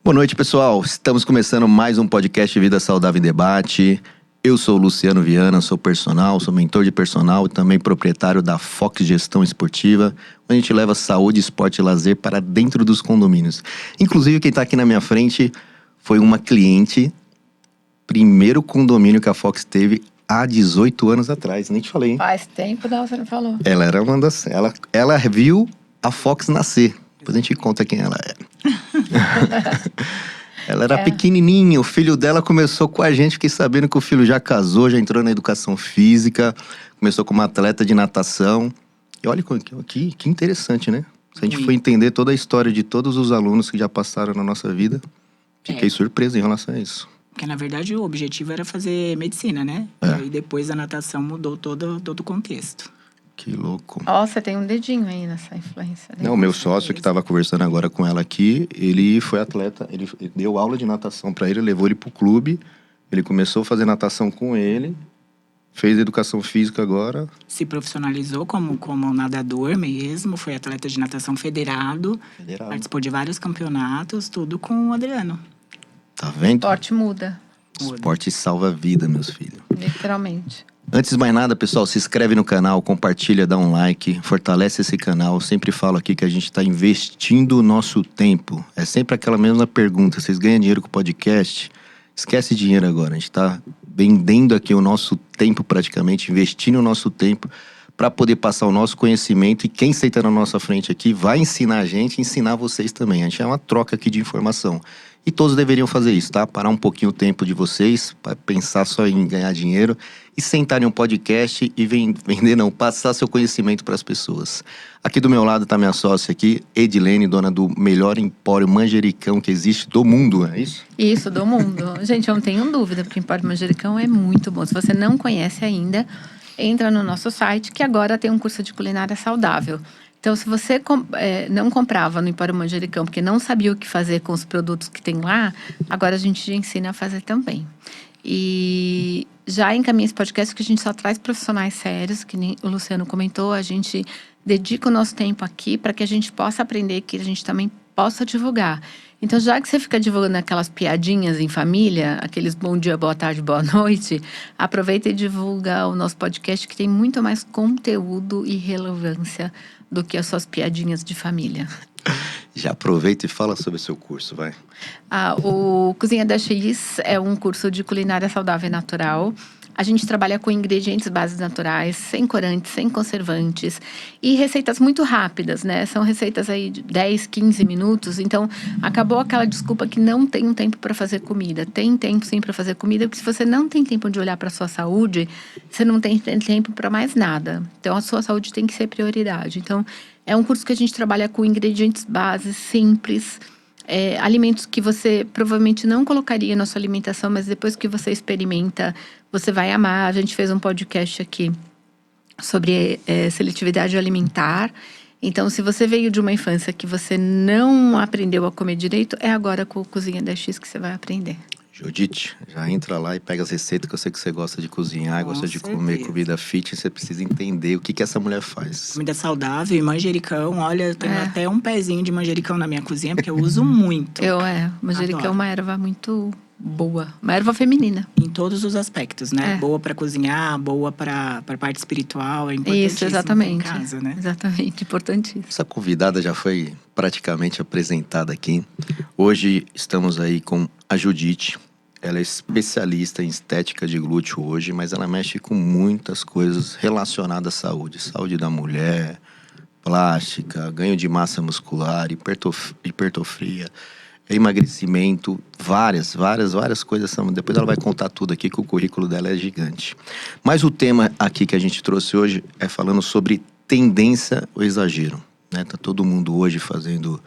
Boa noite, pessoal. Estamos começando mais um podcast Vida Saudável em Debate. Eu sou o Luciano Viana, sou personal, sou mentor de personal e também proprietário da Fox Gestão Esportiva, onde a gente leva saúde, esporte e lazer para dentro dos condomínios. Inclusive, quem está aqui na minha frente foi uma cliente, primeiro condomínio que a Fox teve há 18 anos atrás. Nem te falei, hein? Faz tempo, não, você não falou. Ela era uma das... Ela viu a Fox nascer. Depois a gente conta quem ela é. Ela era pequenininha, o filho dela começou com a gente, fiquei sabendo que o filho já casou, já entrou na educação física, começou como atleta de natação. E olha que interessante, né? Se a gente for entender toda a história de todos os alunos que já passaram na nossa vida, fiquei surpreso em relação a isso. Porque, na verdade, o objetivo era fazer medicina, né? E aí, depois, a natação mudou todo o contexto. Que louco. Ó, você tem um dedinho aí nessa influência. Não, o meu sócio que estava conversando agora com ela aqui, ele foi atleta, ele deu aula de natação para ele, levou ele pro clube, ele começou a fazer natação com ele, fez educação física agora. Se profissionalizou como nadador mesmo, foi atleta de natação federado. Participou de vários campeonatos, tudo com o Adriano. Tá vendo? O esporte muda. Esporte salva a vida, meus filhos. Literalmente. Antes de mais nada, pessoal, se inscreve no canal, compartilha, dá um like, fortalece esse canal. Eu sempre falo aqui que a gente está investindo o nosso tempo. É sempre aquela mesma pergunta. Vocês ganham dinheiro com o podcast? Esquece dinheiro agora. A gente está vendendo aqui o nosso tempo praticamente, investindo o nosso tempo para poder passar o nosso conhecimento. E quem senta na nossa frente aqui vai ensinar a gente, ensinar vocês também. A gente é uma troca aqui de informação. E todos deveriam fazer isso, tá? Parar um pouquinho o tempo de vocês, para pensar só em ganhar dinheiro e sentar em um podcast e passar seu conhecimento para as pessoas. Aqui do meu lado tá minha sócia aqui, Edilene, dona do melhor empório manjericão que existe do mundo, é isso? Isso, do mundo. Gente, eu não tenho dúvida, porque o empório manjericão é muito bom. Se você não conhece ainda, entra no nosso site, que agora tem um curso de culinária saudável. Então, se você não comprava no Empório Manjericão, porque não sabia o que fazer com os produtos que tem lá, agora a gente te ensina a fazer também. E já encaminha esse podcast que a gente só traz profissionais sérios, que nem o Luciano comentou, a gente dedica o nosso tempo aqui para que a gente possa aprender, que a gente também possa divulgar. Então, já que você fica divulgando aquelas piadinhas em família, aqueles bom dia, boa tarde, boa noite, aproveita e divulga o nosso podcast, que tem muito mais conteúdo e relevância do que as suas piadinhas de família. Já aproveita e fala sobre o seu curso, vai. O Cozinha da X é um curso de culinária saudável e natural. A gente trabalha com ingredientes bases naturais, sem corantes, sem conservantes e receitas muito rápidas, né? São receitas aí de 10, 15 minutos. Então, acabou aquela desculpa que não tem tempo para fazer comida. Tem tempo sim para fazer comida, porque se você não tem tempo de olhar para a sua saúde, você não tem tempo para mais nada. Então, a sua saúde tem que ser prioridade. Então, é um curso que a gente trabalha com ingredientes bases simples, alimentos que você provavelmente não colocaria na sua alimentação, mas depois que você experimenta, você vai amar. A gente fez um podcast aqui sobre seletividade alimentar. Então, se você veio de uma infância que você não aprendeu a comer direito, é agora com o Cozinha da X que você vai aprender. Judite, já entra lá e pega as receitas, que eu sei que você gosta de cozinhar, gosta de comer comida fit, você precisa entender o que essa mulher faz. Comida saudável e manjericão, olha, eu tenho até um pezinho de manjericão na minha cozinha, porque eu uso muito. Manjericão é uma erva muito boa. Uma erva feminina. Em todos os aspectos, né? É. Boa para cozinhar, boa para parte espiritual, é importantíssimo Isso, exatamente. em casa, né? Exatamente, importantíssimo. Essa convidada já foi praticamente apresentada aqui. Hoje estamos aí com a Judite. Ela é especialista em estética de glúteo hoje, mas ela mexe com muitas coisas relacionadas à saúde. Saúde da mulher, plástica, ganho de massa muscular, hipertrofia, emagrecimento, várias coisas. Depois ela vai contar tudo aqui, que o currículo dela é gigante. Mas o tema aqui que a gente trouxe hoje é falando sobre tendência ou exagero, né? Tá todo mundo hoje fazendo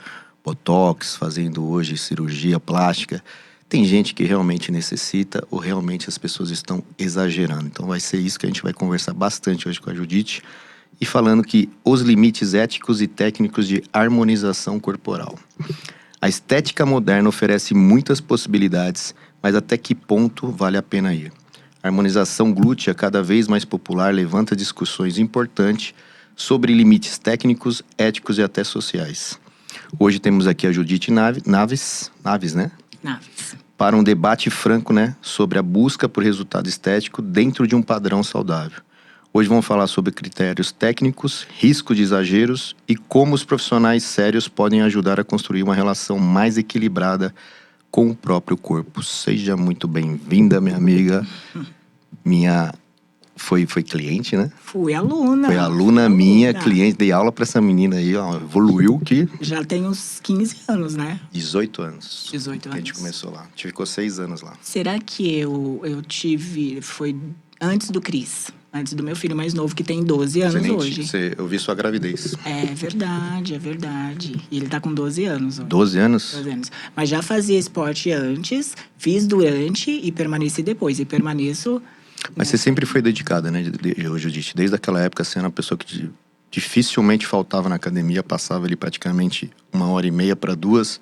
botox, fazendo hoje cirurgia plástica. Tem gente que realmente necessita ou realmente as pessoas estão exagerando. Então vai ser isso que a gente vai conversar bastante hoje com a Judite. E falando que os limites éticos e técnicos de harmonização corporal. A estética moderna oferece muitas possibilidades, mas até que ponto vale a pena ir? A harmonização glútea, cada vez mais popular, levanta discussões importantes sobre limites técnicos, éticos e até sociais. Hoje temos aqui a Judite Naves, né? Naves. Para um debate franco, né, sobre a busca por resultado estético dentro de um padrão saudável. Hoje vamos falar sobre critérios técnicos, risco de exageros e como os profissionais sérios podem ajudar a construir uma relação mais equilibrada com o próprio corpo. Seja muito bem-vinda, minha amiga. Foi cliente, né? Fui aluna. Foi aluna minha, cliente. Dei aula pra essa menina aí, ó. Evoluiu que... Já tem uns 15 anos, né? 18 anos. 18 anos. A gente começou lá. A gente ficou 6 anos lá. Será que eu tive... Foi antes do Cris. Antes do meu filho mais novo, que tem 12 anos hoje. Eu vi sua gravidez. É verdade, é verdade. E ele tá com 12 anos hoje. 12 anos? 12 anos. Mas já fazia esporte antes, fiz durante e permaneci depois. E permaneço... Mas você sempre foi dedicada, né, Judite? Desde aquela época, você era uma pessoa que dificilmente faltava na academia, passava ali praticamente 1h30 para 2.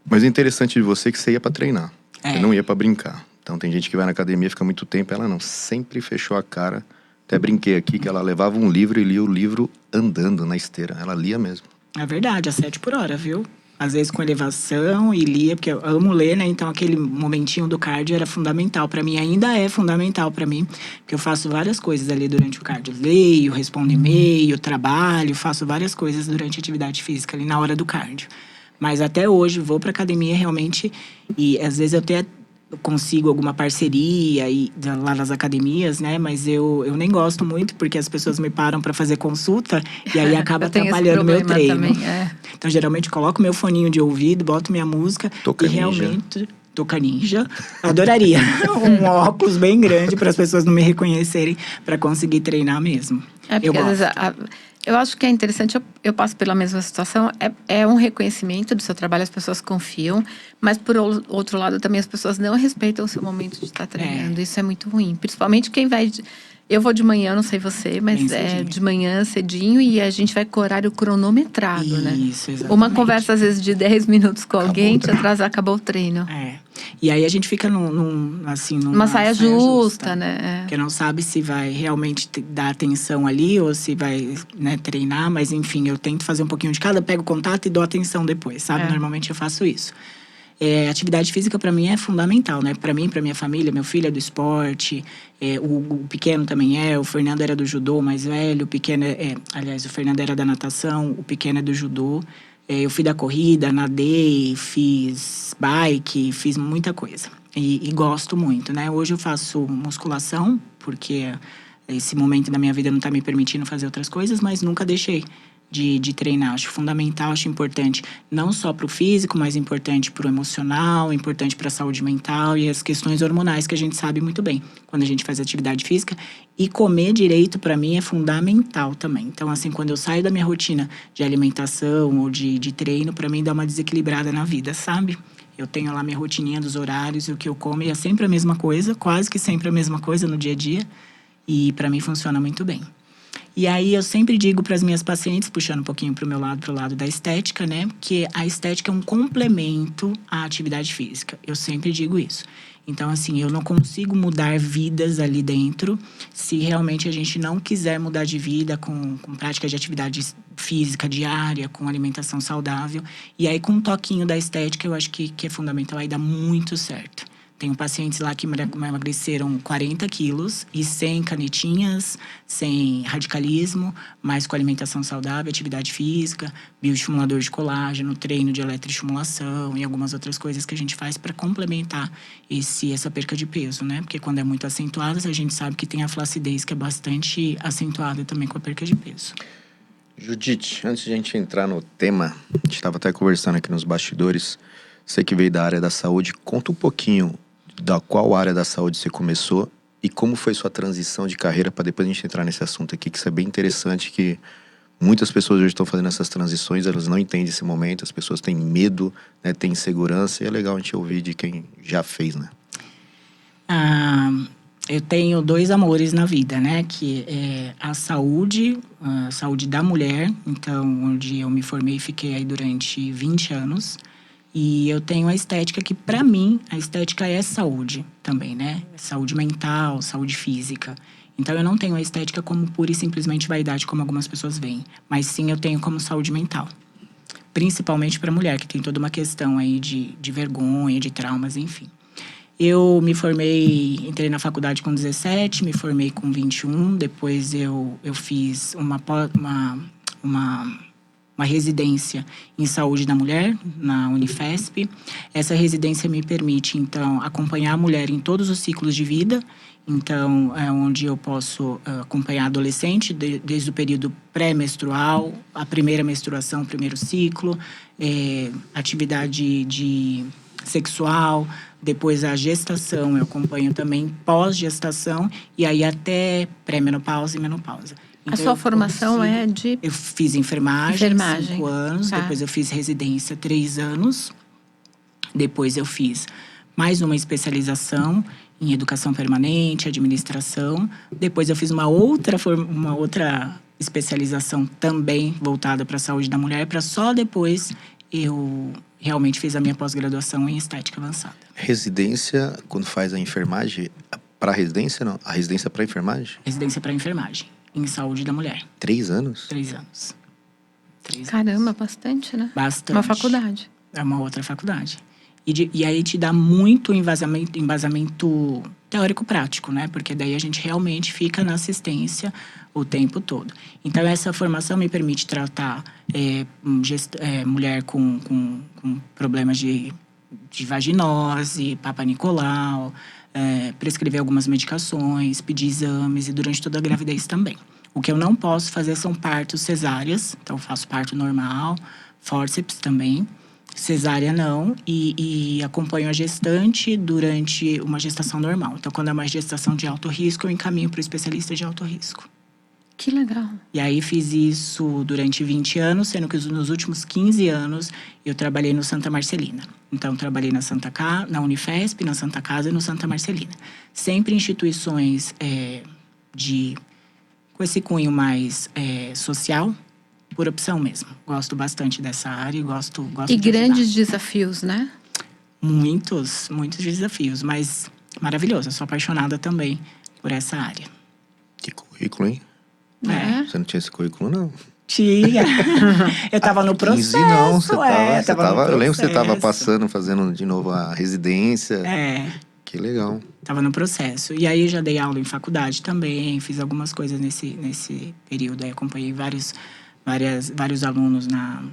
Mas o interessante de você é que você ia para treinar. Você não ia para brincar. Então tem gente que vai na academia, fica muito tempo, ela não. Sempre fechou a cara. Até brinquei aqui que ela levava um livro e lia o livro andando na esteira. Ela lia mesmo. É verdade, a 7 por hora, viu? Às vezes com elevação e lia, porque eu amo ler, né? Então aquele momentinho do cardio era fundamental para mim, ainda é fundamental para mim, porque eu faço várias coisas ali durante o cardio. Leio, respondo e-mail, trabalho, faço várias coisas durante a atividade física ali na hora do cardio. Mas até hoje vou para academia realmente e às vezes eu até consigo alguma parceria lá nas academias, né? Mas eu nem gosto muito, porque as pessoas me param para fazer consulta e aí acaba atrapalhando meu treino. Também, é. Então, geralmente, coloco meu foninho de ouvido, boto minha música Toca e ninja. realmente... Toca ninja. Adoraria um óculos bem grande para as pessoas não me reconhecerem, para conseguir treinar mesmo. É, porque às vezes eu acho que é interessante, eu passo pela mesma situação, é um reconhecimento do seu trabalho, as pessoas confiam, mas por outro lado também as pessoas não respeitam o seu momento de estar treinando, isso é muito ruim, principalmente quem vai... Eu vou de manhã, não sei você, mas é de manhã cedinho e a gente vai com o horário cronometrado, né? Isso, exatamente. Uma conversa, às vezes, de 10 minutos com alguém, te atrasar, acabou o treino. É. E aí a gente fica numa saia justa, né? Porque não sabe se vai realmente dar atenção ali ou se vai, né, treinar, mas enfim, eu tento fazer um pouquinho de cada, pego contato e dou atenção depois, sabe? Normalmente eu faço isso. Atividade física para mim é fundamental, né? Para mim, para minha família, meu filho é do esporte, o pequeno também o Fernando era do judô, mais velho, o pequeno aliás, o Fernando era da natação, o pequeno é do judô. Eu fui da corrida, nadei, fiz bike, fiz muita coisa. E gosto muito, né? Hoje eu faço musculação, porque esse momento da minha vida não está me permitindo fazer outras coisas, mas nunca deixei de treinar. Acho fundamental, acho importante, não só para o físico, mas importante para o emocional, importante para a saúde mental e as questões hormonais que a gente sabe muito bem quando a gente faz atividade física. E comer direito, para mim, é fundamental também. Então, assim, quando eu saio da minha rotina de alimentação ou de treino, para mim dá uma desequilibrada na vida, sabe? Eu tenho lá minha rotininha dos horários e o que eu como, e é sempre a mesma coisa, quase que sempre a mesma coisa no dia a dia. E para mim funciona muito bem. E aí eu sempre digo para as minhas pacientes, puxando um pouquinho para o lado da estética, né? Que a estética é um complemento à atividade física. Eu sempre digo isso. Então, assim, eu não consigo mudar vidas ali dentro se realmente a gente não quiser mudar de vida com prática de atividade física diária, com alimentação saudável. E aí, com um toquinho da estética, eu acho que é fundamental, aí dá muito certo. tenho pacientes lá que emagreceram 40 quilos e sem canetinhas, sem radicalismo, mas com alimentação saudável, atividade física, bioestimulador de colágeno, treino de eletroestimulação e algumas outras coisas que a gente faz para complementar essa perca de peso, né? Porque quando é muito acentuada, a gente sabe que tem a flacidez, que é bastante acentuada também com a perca de peso. Judite, antes de a gente entrar no tema, a gente estava até conversando aqui nos bastidores, você que veio da área da saúde, conta um pouquinho da qual área da saúde você começou e como foi sua transição de carreira, para depois a gente entrar nesse assunto aqui, que isso é bem interessante, que muitas pessoas hoje estão fazendo essas transições, elas não entendem esse momento, as pessoas têm medo, né, têm insegurança, e é legal a gente ouvir de quem já fez, né? Eu tenho 2 amores na vida, né? Que é a saúde da mulher. Então, onde eu me formei, fiquei aí durante 20 anos. E eu tenho a estética que, para mim, a estética é saúde também, né? Saúde mental, saúde física. Então, eu não tenho a estética como pura e simplesmente vaidade, como algumas pessoas veem. Mas sim, eu tenho como saúde mental. Principalmente para mulher, que tem toda uma questão aí de vergonha, de traumas, enfim. Eu me formei, entrei na faculdade com 17, me formei com 21. Depois eu fiz uma residência em saúde da mulher na Unifesp. Essa residência me permite, então, acompanhar a mulher em todos os ciclos de vida. Então, é onde eu posso acompanhar a adolescente desde o período pré-menstrual, a primeira menstruação, o primeiro ciclo, atividade sexual, depois a gestação, eu acompanho também pós-gestação e aí até pré-menopausa e menopausa. Então, a sua formação é de... Eu fiz enfermagem. 5 anos, depois eu fiz residência 3 anos, depois eu fiz mais uma especialização em educação permanente, administração, depois eu fiz uma outra especialização também voltada para a saúde da mulher, para só depois eu realmente fiz a minha pós-graduação em estética avançada. Residência, quando faz a enfermagem, para residência não? A residência para enfermagem? Residência para enfermagem, em saúde da mulher. 3 anos? 3 anos. 3 Caramba, anos. Bastante, né? Bastante. Uma faculdade. É uma outra faculdade. E aí te dá muito embasamento teórico-prático, né? Porque daí a gente realmente fica na assistência o tempo todo. Então, essa formação me permite tratar mulher com problemas de vaginose, Papa Nicolau, prescrever algumas medicações, pedir exames e durante toda a gravidez também. O que eu não posso fazer são partos cesáreas. Então, eu faço parto normal, fórceps também. Cesárea não, e acompanho a gestante durante uma gestação normal. Então, quando é uma gestação de alto risco, eu encaminho para o especialista de alto risco. Que legal. E aí, fiz isso durante 20 anos, sendo que nos últimos 15 anos, eu trabalhei no Santa Marcelina. Então, trabalhei na Unifesp, na Santa Casa e no Santa Marcelina. Sempre instituições com esse cunho mais social, por opção mesmo. Gosto bastante dessa área e gosto E de grandes ajudar. desafios, né? Muitos desafios, mas maravilhoso. Eu sou apaixonada também por essa área. Que currículo, hein? Você não tinha esse currículo, não? Tinha. Eu tava no processo. 15 não, você tava eu lembro que você tava fazendo de novo a residência. Que legal. Tava no processo. E aí, já dei aula em faculdade também. Fiz algumas coisas nesse período. Aí, acompanhei vários alunos na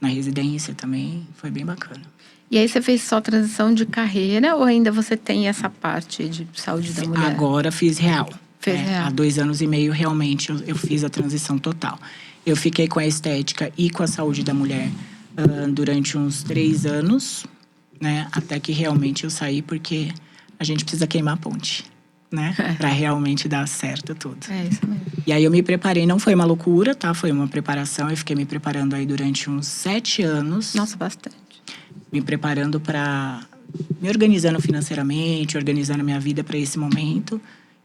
residência também. Foi bem bacana. E aí, você fez só transição de carreira ou ainda você tem essa parte de saúde da mulher? Agora, fiz real. Fez real. Há 2 anos e meio, realmente, eu fiz a transição total. Eu fiquei com a estética e com a saúde da mulher durante uns 3 anos, né? Até que realmente eu saí, porque a gente precisa queimar a ponte, né? Pra realmente dar certo tudo. É isso mesmo. E aí eu me preparei, não foi uma loucura, tá? Foi uma preparação, eu fiquei me preparando aí durante uns 7 anos. Nossa, bastante. Me preparando me organizando financeiramente, organizando minha vida para esse momento.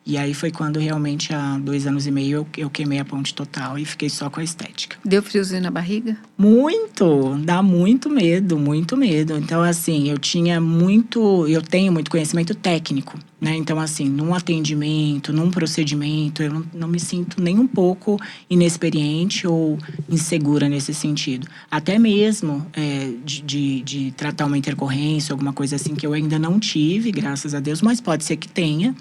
E aí foi quando realmente, há 2 anos e meio, eu queimei a ponte total e fiquei só com a estética. Deu friozinho na barriga? Muito! Dá muito medo, muito medo. Então, assim, eu tenho muito conhecimento técnico, né? Então, assim, num atendimento, num procedimento, eu não me sinto nem um pouco inexperiente ou insegura nesse sentido. Até mesmo de tratar uma intercorrência, alguma coisa assim, que eu ainda não tive, graças a Deus, mas pode ser que tenha.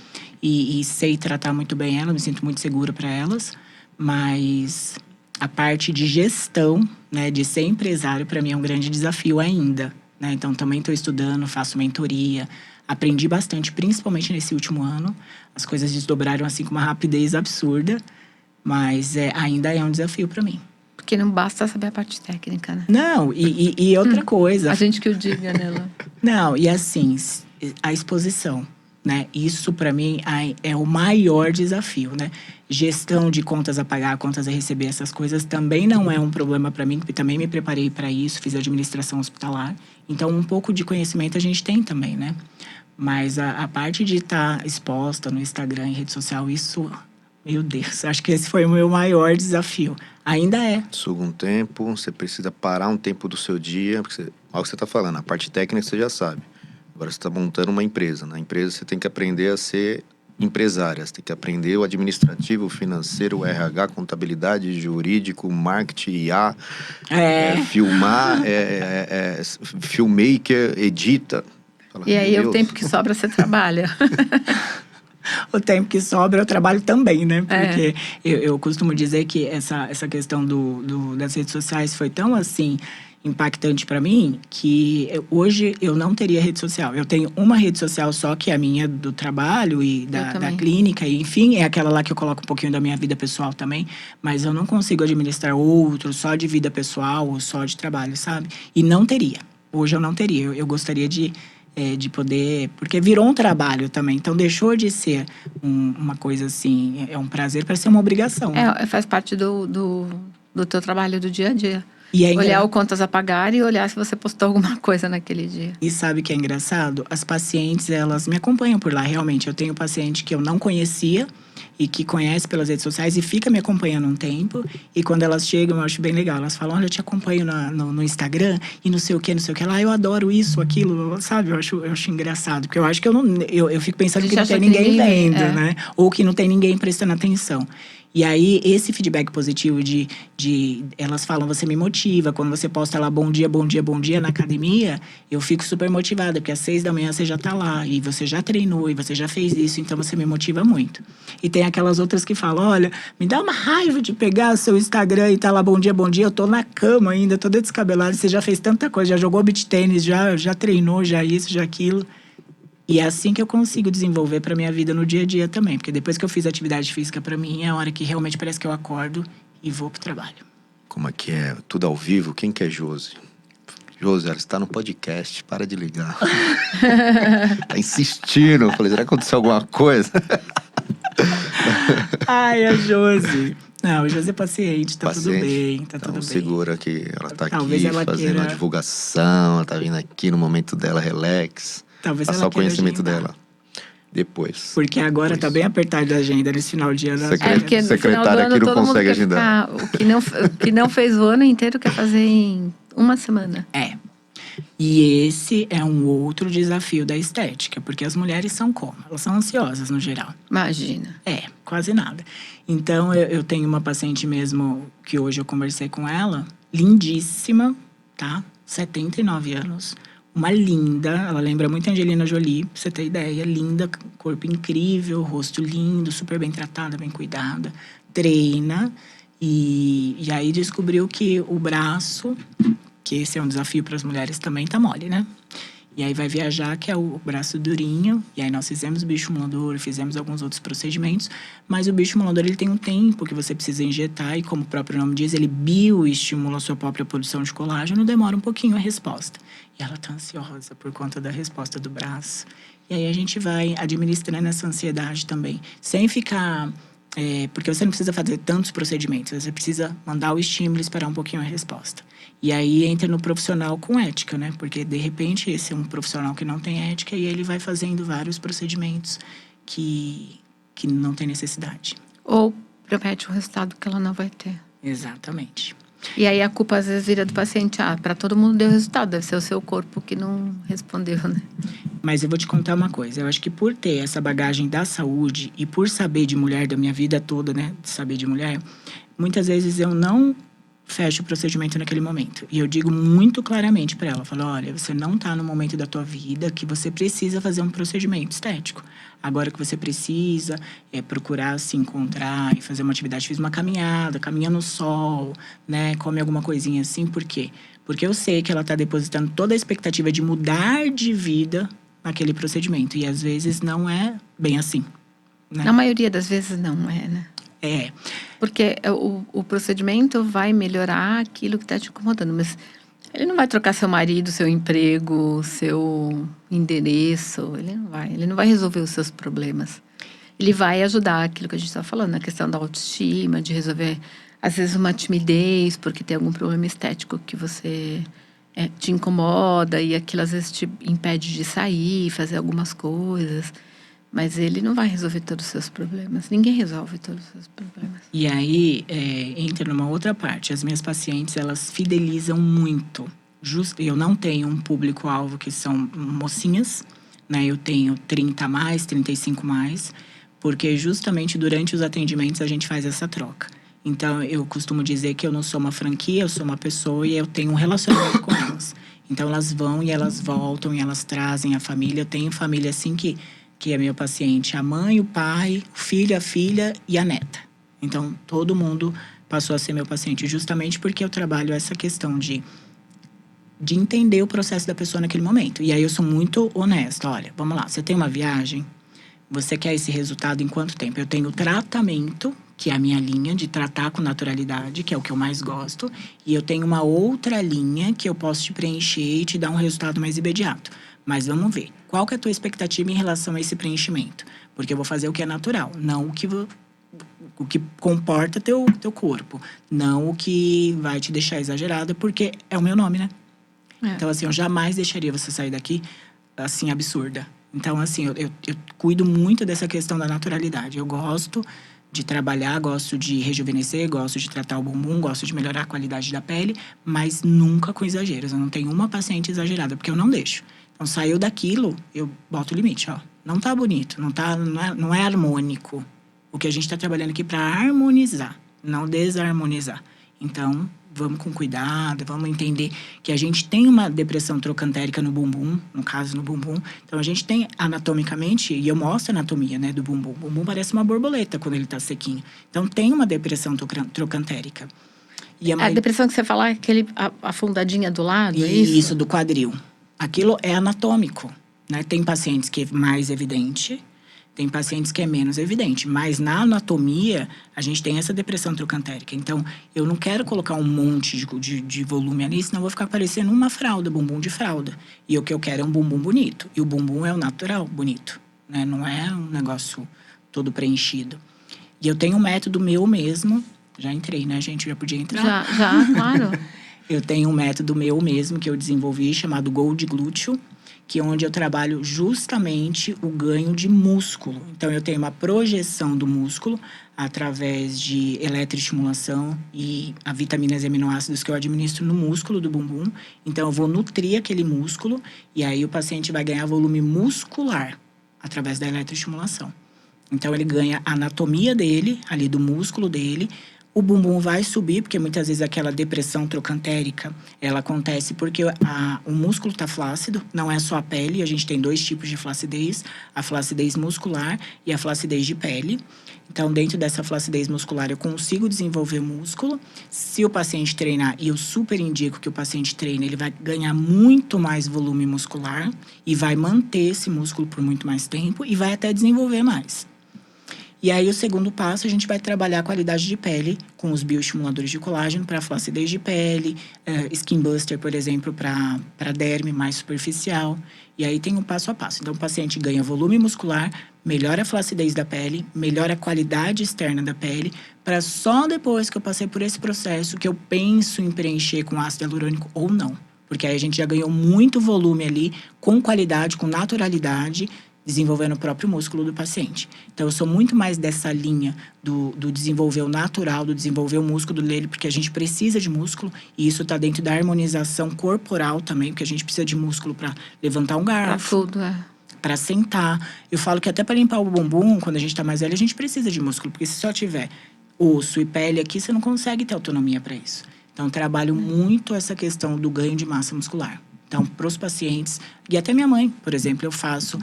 E sei tratar muito bem elas, me sinto muito segura para elas. Mas a parte de gestão, né, de ser empresário, para mim é um grande desafio ainda, né? Então, também estou estudando, faço mentoria. Aprendi bastante, principalmente nesse último ano. As coisas desdobraram assim com uma rapidez absurda, mas ainda é um desafio para mim. Porque não basta saber a parte técnica, né? Não, e outra coisa. A gente que o diga, né, Lu? Não, e assim, a exposição, né? Isso para mim é o maior desafio, né? Gestão de contas a pagar, contas a receber, essas coisas também não é um problema para mim, porque também me preparei para isso, fiz administração hospitalar. Então, um pouco de conhecimento a gente tem também, né? Mas a parte de estar exposta no Instagram, em rede social, isso, meu Deus, acho que esse foi o meu maior desafio. Ainda é. Suga um tempo, você precisa parar um tempo do seu dia, porque olha o que você está falando, a parte técnica você já sabe. Agora você está montando uma empresa. Na empresa você tem que aprender a ser empresária. Você tem que aprender o administrativo, o financeiro, o RH, contabilidade, jurídico, marketing, IA, filmar, filmmaker, edita. Fala, E aí, meu o tempo que sobra, você trabalha. O tempo que sobra eu trabalho também, né? Porque eu costumo dizer que essa questão das redes sociais foi tão, assim, impactante para mim, que hoje eu não teria rede social. Eu tenho uma rede social só, que é a minha do trabalho e da clínica, e enfim, é aquela lá que eu coloco um pouquinho da minha vida pessoal também, mas eu não consigo administrar outro só de vida pessoal ou só de trabalho, sabe? E não teria. Hoje eu não teria. Eu gostaria de poder... Porque virou um trabalho também. Então, deixou de ser uma coisa assim... É um prazer para ser uma obrigação. Né? Faz parte do teu trabalho do dia a dia. E olhar o contas a pagar e olhar se você postou alguma coisa naquele dia. E sabe o que é engraçado? As pacientes, elas me acompanham por lá, realmente. Eu tenho paciente que eu não conhecia e que conhece pelas redes sociais e fica me acompanhando um tempo. E quando elas chegam, eu acho bem legal. Elas falam, olha, eu te acompanho no Instagram e não sei o que lá. Eu adoro isso, aquilo, sabe? Eu acho engraçado. Porque eu acho que eu fico pensando que não tem ninguém vendo, né? Ou que não tem ninguém prestando atenção. E aí, esse feedback positivo de elas falam, você me motiva. Quando você posta lá, bom dia, bom dia, bom dia, na academia, eu fico super motivada. Porque às 6 da manhã você já tá lá, e você já treinou, e você já fez isso. Então, você me motiva muito. E tem aquelas outras que falam, olha, me dá uma raiva de pegar o seu Instagram e tá lá, bom dia, eu tô na cama ainda, toda descabelada. Você já fez tanta coisa, já jogou beach tênis, já treinou, já isso, já aquilo. E é assim que eu consigo desenvolver para minha vida no dia a dia também. Porque depois que eu fiz atividade física, para mim, é a hora que realmente parece que eu acordo e vou pro trabalho. Como é que é? Tudo ao vivo? Quem que é Josi? Josi, ela está no podcast, para de ligar. Tá insistindo. Eu falei, será que aconteceu alguma coisa? Ai, a Josi. Não, a Josi é paciente, tá tudo bem, tá tudo bem. Segura que ela tá Talvez aqui fazendo a divulgação, ela tá vindo aqui no momento dela, relax. Talvez passar ela o conhecimento agendar. dela. Depois. Porque agora tá bem apertado a agenda nesse final de ano. Porque no final do ano aqui não todo mundo consegue quer agendar. O que não fez o ano inteiro quer fazer em uma semana. E esse é um outro desafio da estética. Porque as mulheres são como? Elas são ansiosas no geral. Imagina. Quase nada. Então, eu tenho uma paciente mesmo, que hoje eu conversei com ela. Lindíssima, tá? 79 anos. Uma linda, ela lembra muito a Angelina Jolie, pra você ter ideia. Linda, corpo incrível, rosto lindo, super bem tratada, bem cuidada. Treina. E aí descobriu que o braço, que esse é um desafio para as mulheres, também tá mole, né? E aí vai viajar, que é o braço durinho. E aí nós fizemos bicho molador, fizemos alguns outros procedimentos. Mas o bicho molador, ele tem um tempo que você precisa injetar. E como o próprio nome diz, ele bioestimula a sua própria produção de colágeno. Demora um pouquinho a resposta. E ela tá ansiosa por conta da resposta do braço. E aí a gente vai administrando essa ansiedade também. Sem ficar... porque você não precisa fazer tantos procedimentos. Você precisa mandar o estímulo e esperar um pouquinho a resposta. E aí entra no profissional com ética, né? Porque, de repente, esse é um profissional que não tem ética e ele vai fazendo vários procedimentos que que não tem necessidade. Ou promete um resultado que ela não vai ter. Exatamente. E aí a culpa às vezes vira do paciente. Para todo mundo deu resultado, deve ser o seu corpo que não respondeu, né? Mas eu vou te contar uma coisa. Eu acho que por ter essa bagagem da saúde e por saber de mulher da minha vida toda, né? De saber de mulher, muitas vezes eu não fecho o procedimento naquele momento. E eu digo muito claramente para ela, falo, olha, você não tá no momento da tua vida que você precisa fazer um procedimento estético. Agora que você precisa procurar se encontrar e fazer uma atividade, fiz uma caminhada, caminha no sol, né? Come alguma coisinha assim, por quê? Porque eu sei que ela tá depositando toda a expectativa de mudar de vida naquele procedimento. E às vezes não é bem assim, né? Na maioria das vezes não é, né? É. Porque o procedimento vai melhorar aquilo que está te incomodando, mas ele não vai trocar seu marido, seu emprego, seu endereço, ele não vai resolver os seus problemas. Ele vai ajudar aquilo que a gente está falando, a questão da autoestima, de resolver, às vezes, uma timidez, porque tem algum problema estético que você te incomoda e aquilo às vezes te impede de sair, fazer algumas coisas. Mas ele não vai resolver todos os seus problemas. Ninguém resolve todos os seus problemas. E aí, entra numa outra parte. As minhas pacientes, elas fidelizam muito. Eu não tenho um público-alvo que são mocinhas, né? Eu tenho 30 mais, 35 mais. Porque justamente durante os atendimentos a gente faz essa troca. Então, eu costumo dizer que eu não sou uma franquia, eu sou uma pessoa e eu tenho um relacionamento com elas. Então, elas vão e elas voltam e elas trazem a família. Eu tenho família assim que é meu paciente, a mãe, o pai, o filho, a filha e a neta. Então, todo mundo passou a ser meu paciente, justamente porque eu trabalho essa questão de entender o processo da pessoa naquele momento. E aí eu sou muito honesta. Olha, vamos lá, você tem uma viagem, você quer esse resultado em quanto tempo? Eu tenho tratamento, que é a minha linha de tratar com naturalidade, que é o que eu mais gosto. E eu tenho uma outra linha que eu posso te preencher e te dar um resultado mais imediato. Mas vamos ver, qual que é a tua expectativa em relação a esse preenchimento? Porque eu vou fazer o que é natural, não o que comporta teu corpo. Não o que vai te deixar exagerada, porque é o meu nome, né? Então, assim, eu jamais deixaria você sair daqui, assim, absurda. Então, assim, eu cuido muito dessa questão da naturalidade. Eu gosto de trabalhar, gosto de rejuvenescer, gosto de tratar o bumbum, gosto de melhorar a qualidade da pele, mas nunca com exageros. Eu não tenho uma paciente exagerada, porque eu não deixo. Então, saiu daquilo, eu boto o limite, ó. Não tá bonito, não é harmônico. O que a gente tá trabalhando aqui para harmonizar, não desarmonizar. Então, vamos com cuidado, vamos entender que a gente tem uma depressão trocantérica no bumbum, no caso no bumbum. Então, a gente tem anatomicamente, e eu mostro a anatomia, né, do bumbum. O bumbum parece uma borboleta quando ele tá sequinho. Então, tem uma depressão trocantérica. E a depressão que você fala é aquele afundadinha do lado, é isso? Isso, do quadril. Aquilo é anatômico, né? Tem pacientes que é mais evidente, tem pacientes que é menos evidente. Mas na anatomia, a gente tem essa depressão trocantérica. Então, eu não quero colocar um monte de volume ali, senão eu vou ficar parecendo uma fralda, bumbum de fralda. E o que eu quero é um bumbum bonito. E o bumbum é o natural bonito, né? Não é um negócio todo preenchido. E eu tenho um método meu mesmo. Já entrei, né, gente? Já podia entrar? Já, claro. Eu tenho um método meu mesmo que eu desenvolvi, chamado Gold Glúteo, que é onde eu trabalho justamente o ganho de músculo. Então, eu tenho uma projeção do músculo através de eletroestimulação e a vitaminas e aminoácidos que eu administro no músculo do bumbum. Então, eu vou nutrir aquele músculo e aí o paciente vai ganhar volume muscular através da eletroestimulação. Então, ele ganha a anatomia dele, ali do músculo dele. O bumbum vai subir, porque muitas vezes aquela depressão trocantérica, ela acontece porque o músculo está flácido, não é só a pele, a gente tem 2 tipos de flacidez, a flacidez muscular e a flacidez de pele. Então, dentro dessa flacidez muscular, eu consigo desenvolver músculo. Se o paciente treinar, e eu super indico que o paciente treine, ele vai ganhar muito mais volume muscular e vai manter esse músculo por muito mais tempo e vai até desenvolver mais. E aí, o segundo passo, a gente vai trabalhar a qualidade de pele com os bioestimuladores de colágeno para flacidez de pele, Skin Buster, por exemplo, para derme mais superficial. E aí, tem um passo a passo. Então, o paciente ganha volume muscular, melhora a flacidez da pele, melhora a qualidade externa da pele, para só depois que eu passei por esse processo que eu penso em preencher com ácido hialurônico ou não. Porque aí a gente já ganhou muito volume ali, com qualidade, com naturalidade, desenvolvendo o próprio músculo do paciente. Então, eu sou muito mais dessa linha do desenvolver o natural, do desenvolver o músculo dele, porque a gente precisa de músculo, e isso está dentro da harmonização corporal também, porque a gente precisa de músculo para levantar um garfo. Pra tudo, Para sentar. Eu falo que até para limpar o bumbum, quando a gente tá mais velho, a gente precisa de músculo. Porque se só tiver osso e pele aqui, você não consegue ter autonomia para isso. Então, eu trabalho muito essa questão do ganho de massa muscular. Então, para os pacientes, e até minha mãe, por exemplo, eu faço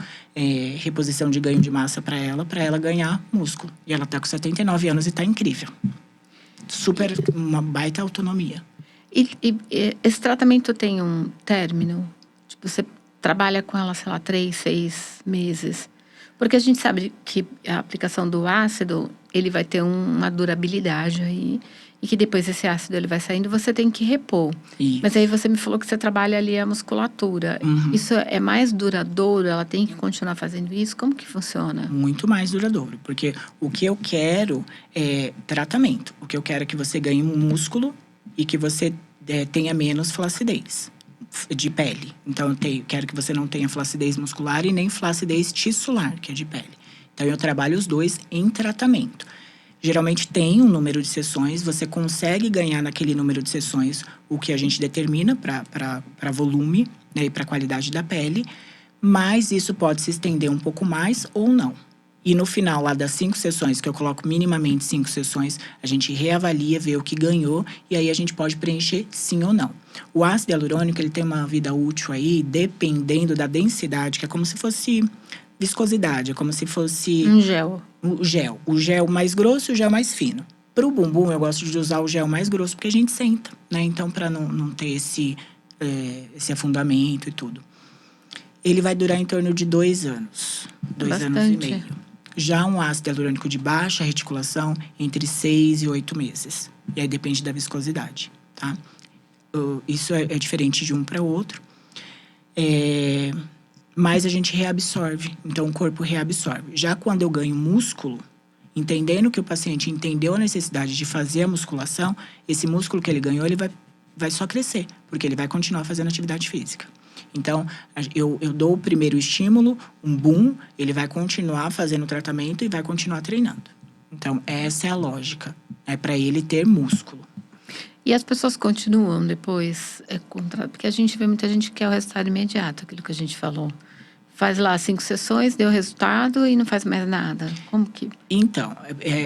reposição de ganho de massa para ela ganhar músculo. E ela tá com 79 anos e tá incrível. Super, uma baita autonomia. E esse tratamento tem um término? Tipo, você trabalha com ela, sei lá, 3, 6 meses. Porque a gente sabe que a aplicação do ácido, ele vai ter uma durabilidade aí. E que depois esse ácido ele vai saindo, você tem que repor. Isso. Mas aí você me falou que você trabalha ali a musculatura. Isso é mais duradouro? Ela tem que continuar fazendo isso? Como que funciona? Muito mais duradouro. Porque o que eu quero é tratamento. O que eu quero é que você ganhe um músculo e que você tenha menos flacidez de pele. Então, eu quero que você não tenha flacidez muscular e nem flacidez tissular, que é de pele. Então, eu trabalho os dois em tratamento. Geralmente tem um número de sessões, você consegue ganhar naquele número de sessões o que a gente determina para volume, né, e para qualidade da pele, mas isso pode se estender um pouco mais ou não. E no final lá das 5 sessões, que eu coloco minimamente 5 sessões, a gente reavalia, vê o que ganhou e aí a gente pode preencher sim ou não. O ácido hialurônico, ele tem uma vida útil aí, dependendo da densidade, que é como se fosse viscosidade, é como se fosse Um gel. O gel mais grosso e o gel mais fino. Para o bumbum, eu gosto de usar o gel mais grosso, porque a gente senta, né? Então, para não ter esse afundamento e tudo. Ele vai durar em torno de 2 anos. 2 anos e meio. Já um ácido hialurônico de baixa reticulação, entre 6 e 8 meses. E aí depende da viscosidade, tá? Isso é diferente de um para o outro. Mas a gente reabsorve. Então, o corpo reabsorve. Já quando eu ganho músculo, entendendo que o paciente entendeu a necessidade de fazer a musculação, esse músculo que ele ganhou, ele vai só crescer, porque ele vai continuar fazendo atividade física. Então, eu dou o primeiro estímulo, um boom, ele vai continuar fazendo o tratamento e vai continuar treinando. Então, essa é a lógica. É para ele ter músculo. E as pessoas continuam depois? Porque a gente vê muita gente que quer o resultado imediato, aquilo que a gente falou. Faz lá 5 sessões, deu resultado e não faz mais nada. Como que... Então,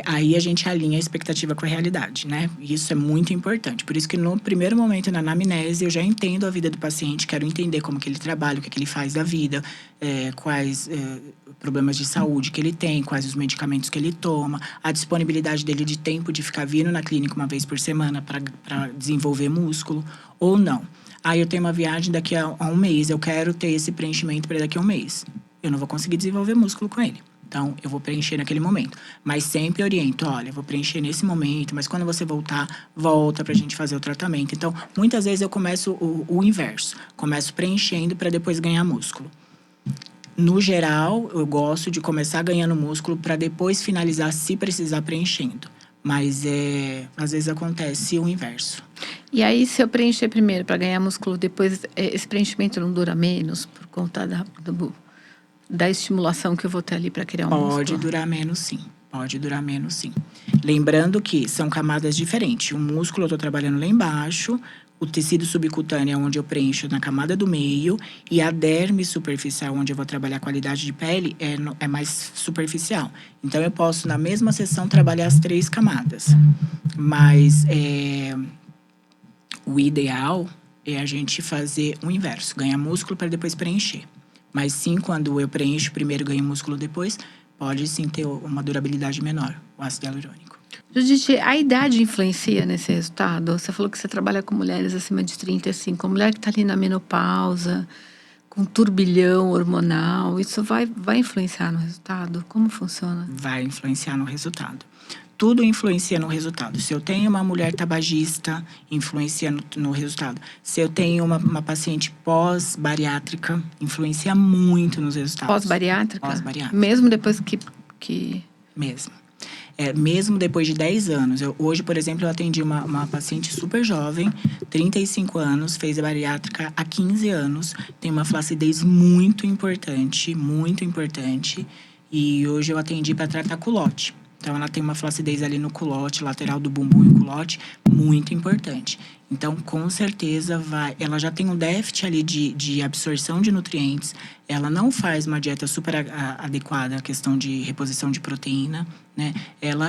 aí a gente alinha a expectativa com a realidade, né? Isso é muito importante. Por isso que no primeiro momento, na anamnese, eu já entendo a vida do paciente, quero entender como que ele trabalha, o que ele faz da vida, quais problemas de saúde que ele tem, quais os medicamentos que ele toma, a disponibilidade dele de tempo de ficar vindo na clínica uma vez por semana para desenvolver músculo ou não. Aí eu tenho uma viagem daqui a um mês, eu quero ter esse preenchimento para daqui a um mês. Eu não vou conseguir desenvolver músculo com ele. Então, eu vou preencher naquele momento. Mas sempre oriento, olha, eu vou preencher nesse momento, mas quando você voltar, volta pra gente fazer o tratamento. Então, muitas vezes eu começo o inverso. Começo preenchendo para depois ganhar músculo. No geral, eu gosto de começar ganhando músculo para depois finalizar, se precisar, preenchendo. Mas às vezes acontece o inverso. E aí, se eu preencher primeiro para ganhar músculo, depois esse preenchimento não dura menos por conta da estimulação que eu vou ter ali para criar um músculo? Pode durar menos, sim. Pode durar menos, sim. Lembrando que são camadas diferentes. O músculo eu estou trabalhando lá embaixo, o tecido subcutâneo é onde eu preencho na camada do meio, e a derme superficial, onde eu vou trabalhar a qualidade de pele, é mais superficial. Então, eu posso, na mesma sessão, trabalhar as 3 camadas. Mas o ideal é a gente fazer o inverso, ganhar músculo para depois preencher. Mas sim, quando eu preencho primeiro, ganho músculo depois, pode sim ter uma durabilidade menor, o ácido hialurônico. Judite, a idade influencia nesse resultado? Você falou que você trabalha com mulheres acima de 35, a mulher que está ali na menopausa, com turbilhão hormonal, isso vai influenciar no resultado? Como funciona? Vai influenciar no resultado. Tudo influencia no resultado. Se eu tenho uma mulher tabagista, influencia no resultado. Se eu tenho uma paciente pós-bariátrica, influencia muito nos resultados. Pós-bariátrica? Pós-bariátrica. Mesmo depois que... Mesmo. mesmo depois de 10 anos. Hoje, por exemplo, eu atendi uma paciente super jovem, 35 anos, fez a bariátrica há 15 anos, tem uma flacidez muito importante, muito importante. E hoje eu atendi para tratar culote. Então, ela tem uma flacidez ali no culote, lateral do bumbum e o culote, muito importante. Então, com certeza, ela já tem um déficit ali de absorção de nutrientes. Ela não faz uma dieta super adequada à questão de reposição de proteína, né? Ela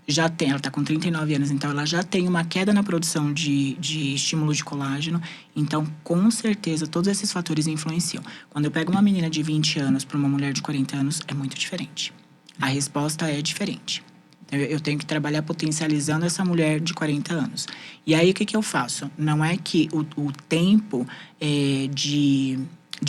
ela está com 39 anos, então ela já tem uma queda na produção de estímulo de colágeno. Então, com certeza, todos esses fatores influenciam. Quando eu pego uma menina de 20 anos para uma mulher de 40 anos, é muito diferente. A resposta é diferente. Eu tenho que trabalhar potencializando essa mulher de 40 anos. E aí, o que eu faço? Não é que o tempo de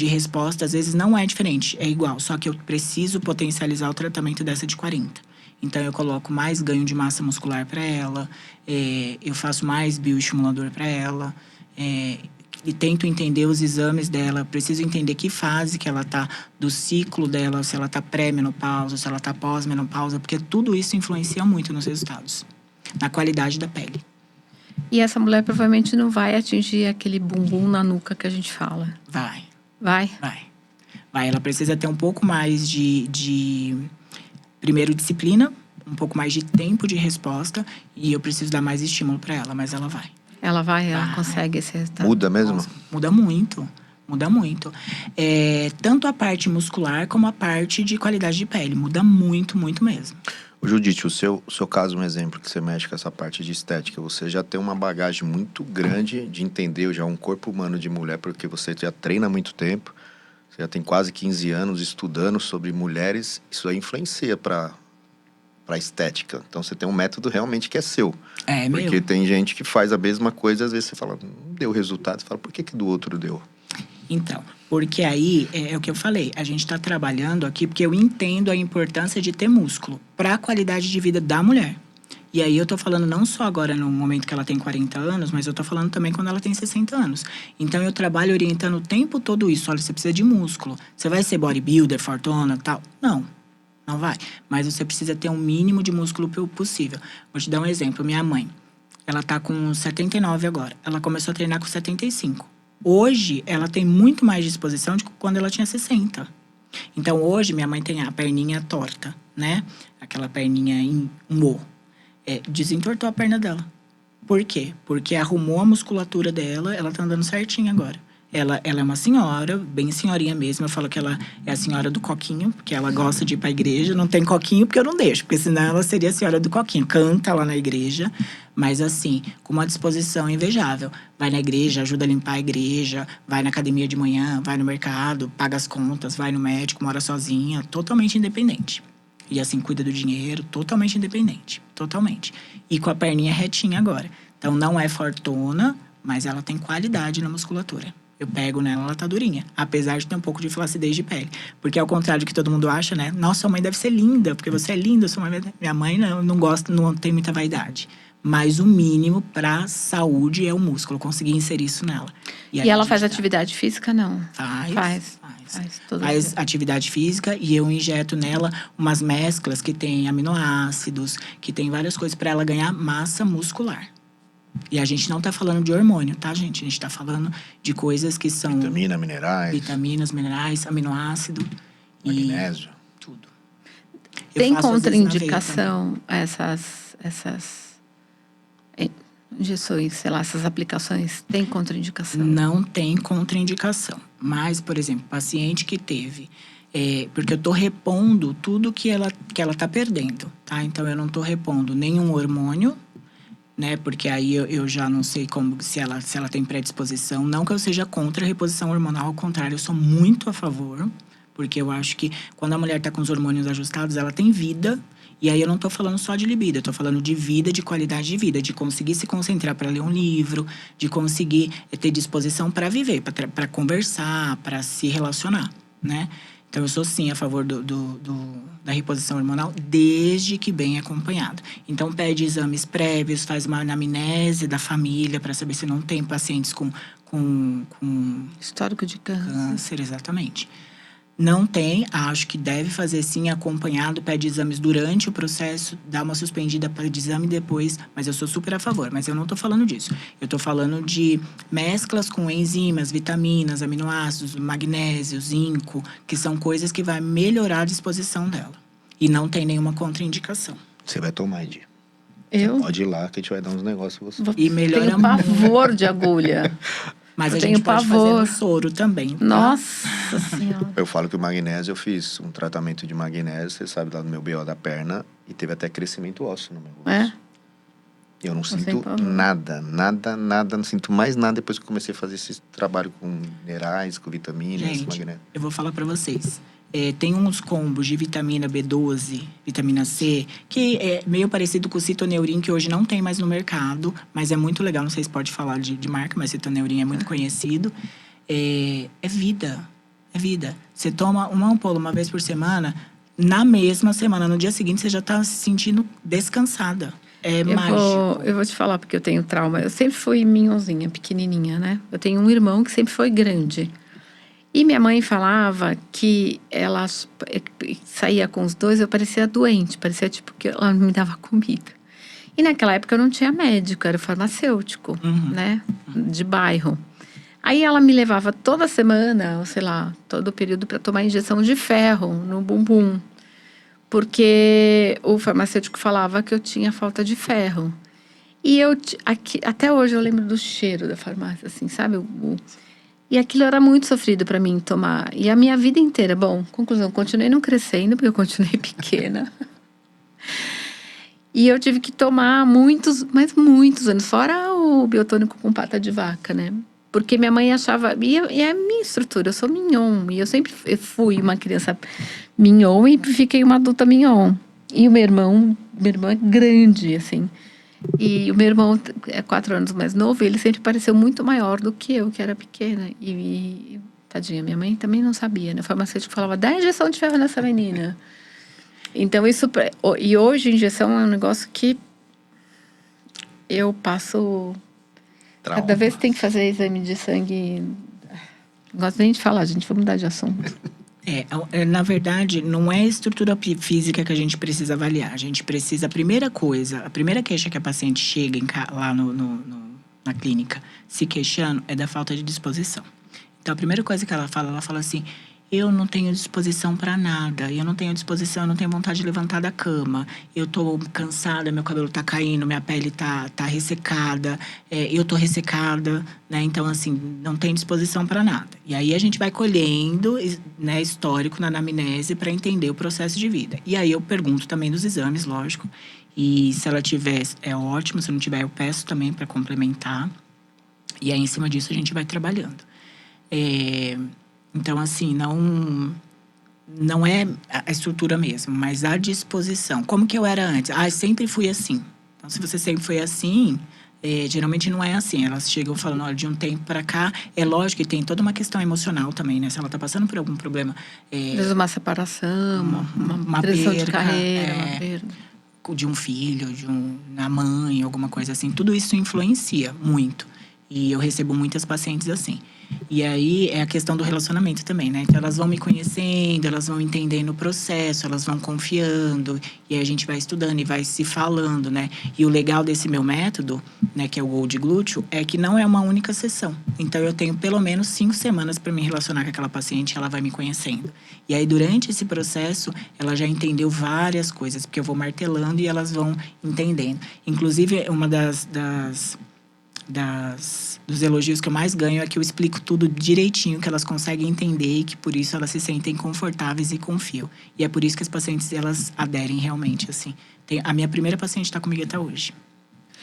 resposta, às vezes, não é diferente. É igual, só que eu preciso potencializar o tratamento dessa de 40. Então, eu coloco mais ganho de massa muscular para ela. Eu faço mais bioestimulador para ela. E tento entender os exames dela, preciso entender que fase que ela tá do ciclo dela, se ela tá pré-menopausa, se ela tá pós-menopausa, porque tudo isso influencia muito nos resultados, na qualidade da pele. E essa mulher provavelmente não vai atingir aquele bumbum na nuca que a gente fala. Vai. Vai? Vai. Ela precisa ter um pouco mais primeiro, disciplina, um pouco mais de tempo de resposta, e eu preciso dar mais estímulo para ela, mas ela vai. Ela consegue esse resultado. Muda mesmo? Nossa, muda muito. Tanto a parte muscular como a parte de qualidade de pele. Muda muito, muito mesmo. Ô, Judite, o seu caso, um exemplo que você mexe com essa parte de estética, você já tem uma bagagem muito grande de entender já um corpo humano de mulher, porque você já treina há muito tempo, você já tem quase 15 anos estudando sobre mulheres, isso aí influencia para estética. Então você tem um método realmente que é seu. Porque tem gente que faz a mesma coisa, às vezes você fala, não deu resultado, você fala, por que do outro deu? Então, porque aí é o que eu falei, a gente está trabalhando aqui porque eu entendo a importância de ter músculo para a qualidade de vida da mulher. E aí eu tô falando não só agora no momento que ela tem 40 anos, mas eu tô falando também quando ela tem 60 anos. Então eu trabalho orientando o tempo todo isso. Olha, você precisa de músculo. Você vai ser bodybuilder, fortuna, tal? Não vai. Mas você precisa ter um mínimo de músculo possível. Vou te dar um exemplo. Minha mãe, ela tá com 79 agora. Ela começou a treinar com 75. Hoje, ela tem muito mais disposição de quando ela tinha 60. Então, hoje, minha mãe tem a perninha torta, né? Aquela perninha em O. Desentortou a perna dela. Por quê? Porque arrumou a musculatura dela, ela tá andando certinho agora. Ela é uma senhora, bem senhorinha mesmo. Eu falo que ela é a senhora do coquinho, porque ela gosta de ir pra igreja. Não tem coquinho porque eu não deixo, porque senão ela seria a senhora do coquinho. Canta lá na igreja, mas assim, com uma disposição invejável. Vai na igreja, ajuda a limpar a igreja, vai na academia de manhã, vai no mercado, paga as contas, vai no médico, mora sozinha, totalmente independente. E assim, cuida do dinheiro, totalmente independente. Totalmente. E com a perninha retinha agora. Então, não é fortuna, mas ela tem qualidade na musculatura. Eu pego nela, ela tá durinha. Apesar de ter um pouco de flacidez de pele. Porque ao contrário do que todo mundo acha, né? Nossa, sua mãe deve ser linda, porque você é linda. Minha mãe não gosta, não tem muita vaidade. Mas o mínimo pra saúde é o músculo. Eu consegui inserir isso nela. E ela faz atividade física, não? Faz atividade física e eu injeto nela umas mesclas que tem aminoácidos, que tem várias coisas para ela ganhar massa muscular. E a gente não tá falando de hormônio, tá, gente? A gente tá falando de coisas que são... Vitaminas, minerais, aminoácido. Magnésio. Tudo. Tem contraindicação essas injeções, sei lá, essas aplicações? Tem contraindicação? Não tem contraindicação. Mas, por exemplo, paciente que teve... porque eu tô repondo tudo que ela tá perdendo, tá? Então, eu não tô repondo nenhum hormônio, né? Porque aí eu já não sei se ela tem predisposição. Não que eu seja contra a reposição hormonal, ao contrário, eu sou muito a favor. Porque eu acho que quando a mulher tá com os hormônios ajustados, ela tem vida. E aí eu não tô falando só de libido, eu tô falando de vida, de qualidade de vida. De conseguir se concentrar para ler um livro, de conseguir ter disposição para viver, para conversar, para se relacionar, né? Então, eu sou sim a favor da reposição hormonal, desde que bem acompanhada. Então, pede exames prévios, faz uma anamnese da família para saber se não tem pacientes com histórico de câncer. Câncer, exatamente. Não tem, acho que deve fazer sim, acompanhado, pede exames durante o processo, dá uma suspendida, pede exame depois, mas eu sou super a favor. Mas eu não tô falando disso. Eu tô falando de mesclas com enzimas, vitaminas, aminoácidos, magnésio, zinco, que são coisas que vai melhorar a disposição dela. E não tem nenhuma contraindicação. Você vai tomar, Edi. Eu Pode ir lá que a gente vai dar uns negócios pra você. E melhora tenho pavor de agulha. Mas Eu a tenho gente pode fazer pavor. no soro também, tá? Nossa Senhora. Eu falo que o magnésio, eu fiz um tratamento de magnésio, você sabe, lá no meu BO da perna, e teve até crescimento ósseo no meu osso. É? E eu não Você sinto tem nada, não sinto mais nada depois que eu comecei a fazer esse trabalho com minerais, com vitaminas, Gente, magnésio. eu vou falar pra vocês. Tem uns combos de vitamina B12, vitamina C, que é meio parecido com o Citoneurin, que hoje não tem mais no mercado, mas é muito legal. Não sei se pode falar de marca, mas Citoneurin é muito conhecido. É vida. É vida. Você toma uma ampola uma vez por semana, na mesma semana, no dia seguinte, você já tá se sentindo descansada. É mágico. Eu vou te falar porque eu tenho trauma. Eu sempre fui minhonzinha, pequenininha, né? Eu tenho um irmão que sempre foi grande. E minha mãe falava que ela saía com os dois, eu parecia doente, parecia tipo que ela não me dava comida. E naquela época eu não tinha médico, era farmacêutico, né? De bairro. Aí ela me levava toda semana, ou sei lá, todo o período para tomar injeção de ferro no bumbum. Porque o farmacêutico falava que eu tinha falta de ferro. E até hoje eu lembro do cheiro da farmácia, assim, sabe? E aquilo era muito sofrido para mim tomar. E a minha vida inteira, bom, conclusão, continuei não crescendo, porque eu continuei pequena. E eu tive que tomar mas muitos anos, fora o biotônico com pata de vaca, né? Porque minha mãe achava. E é a minha estrutura, eu sou mignon. E eu sempre fui uma criança mignon e fiquei uma adulta mignon. E o minha irmã é grande, assim. E o meu irmão é 4 anos mais novo, e ele sempre pareceu muito maior do que eu, que era pequena. Tadinha, minha mãe também não sabia, né? O farmacêutico falava, dá injeção de ferro nessa menina. Então, e hoje, injeção é um negócio que eu passo. Trauma. Cada vez que tem que fazer exame de sangue. Não gosto nem de falar, gente, vamos mudar de assunto. Na verdade, não é a estrutura física que a gente precisa avaliar. A gente precisa, a primeira queixa que a paciente chega lá na clínica se queixando é da falta de disposição. Então, a primeira coisa que ela fala assim, eu não tenho disposição para nada, eu não tenho vontade de levantar da cama, eu tô cansada, meu cabelo tá caindo, minha pele tá ressecada, eu tô ressecada, né? Então, assim, não tem disposição para nada. E aí a gente vai colhendo, né, histórico na anamnese para entender o processo de vida. E aí eu pergunto também dos exames, lógico. E se ela tiver, é ótimo, se não tiver, eu peço também para complementar. E aí, em cima disso, a gente vai trabalhando. Então, assim, não é a estrutura mesmo, mas a disposição. Como que eu era antes? Sempre fui assim. Então, se você sempre foi assim, geralmente não é assim. Elas chegam falando, olha, de um tempo para cá, é lógico que tem toda uma questão emocional também, né? Se ela tá passando por algum problema... Às vezes uma separação, uma pressão de carreira, uma perda. De um filho, uma mãe, alguma coisa assim. Tudo isso influencia muito. E eu recebo muitas pacientes assim. E aí é a questão do relacionamento também, né? Então elas vão me conhecendo, elas vão entendendo o processo, elas vão confiando. E aí a gente vai estudando e vai se falando, né? E o legal desse meu método, né, que é o Gold Glúteo, é que não é uma única sessão. Então eu tenho pelo menos 5 semanas para me relacionar com aquela paciente, ela vai me conhecendo. E aí durante esse processo, ela já entendeu várias coisas, porque eu vou martelando e elas vão entendendo. Inclusive, uma dos elogios que eu mais ganho é que eu explico tudo direitinho, que elas conseguem entender e que por isso elas se sentem confortáveis e confiam. E é por isso que as pacientes, elas aderem realmente, assim. A minha primeira paciente está comigo até hoje.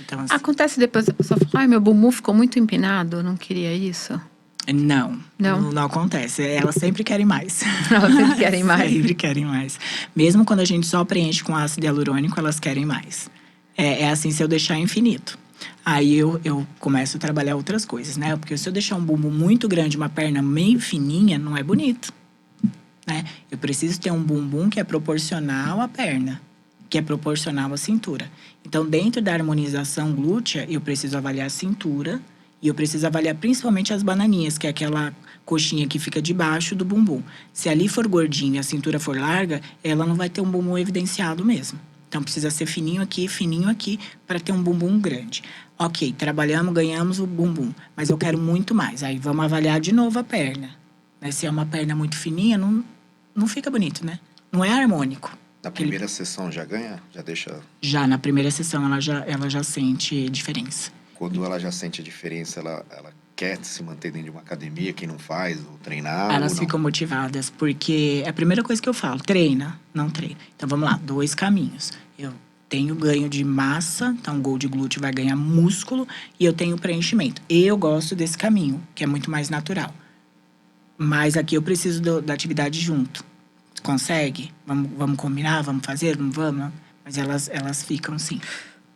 Então, assim, acontece depois a pessoa fala, meu bumbum ficou muito empinado, eu não queria isso. Não acontece. Elas sempre querem mais. Elas sempre querem mais. Sempre querem mais. Mesmo quando a gente só preenche com ácido hialurônico, elas querem mais. É assim, se eu deixar infinito. Aí eu começo a trabalhar outras coisas, né? Porque se eu deixar um bumbum muito grande, uma perna meio fininha, não é bonito, né? Eu preciso ter um bumbum que é proporcional à perna, que é proporcional à cintura. Então, dentro da harmonização glútea, eu preciso avaliar a cintura e eu preciso avaliar principalmente as bananinhas, que é aquela coxinha que fica debaixo do bumbum. Se ali for gordinho e a cintura for larga, ela não vai ter um bumbum evidenciado mesmo. Então, precisa ser fininho aqui, para ter um bumbum grande. Ok, trabalhamos, ganhamos o bumbum, mas eu quero muito mais. Aí, vamos avaliar de novo a perna. Né? Se é uma perna muito fininha, não fica bonito, né? Não é harmônico. Na primeira sessão já ganha? Já deixa... Já, na primeira sessão, ela já sente diferença. Quando ela já sente a diferença, ela quer se manter dentro de uma academia, quem não faz, ou treinar, Elas ou não? ficam motivadas, porque é a primeira coisa que eu falo, treina, não treina. Então, vamos lá, 2 caminhos. Eu tenho ganho de massa, então o Gold Glute vai ganhar músculo, e eu tenho preenchimento. Eu gosto desse caminho, que é muito mais natural. Mas aqui eu preciso da atividade junto. Consegue? Vamos combinar? Vamos fazer? Não vamos? Mas elas ficam, sim.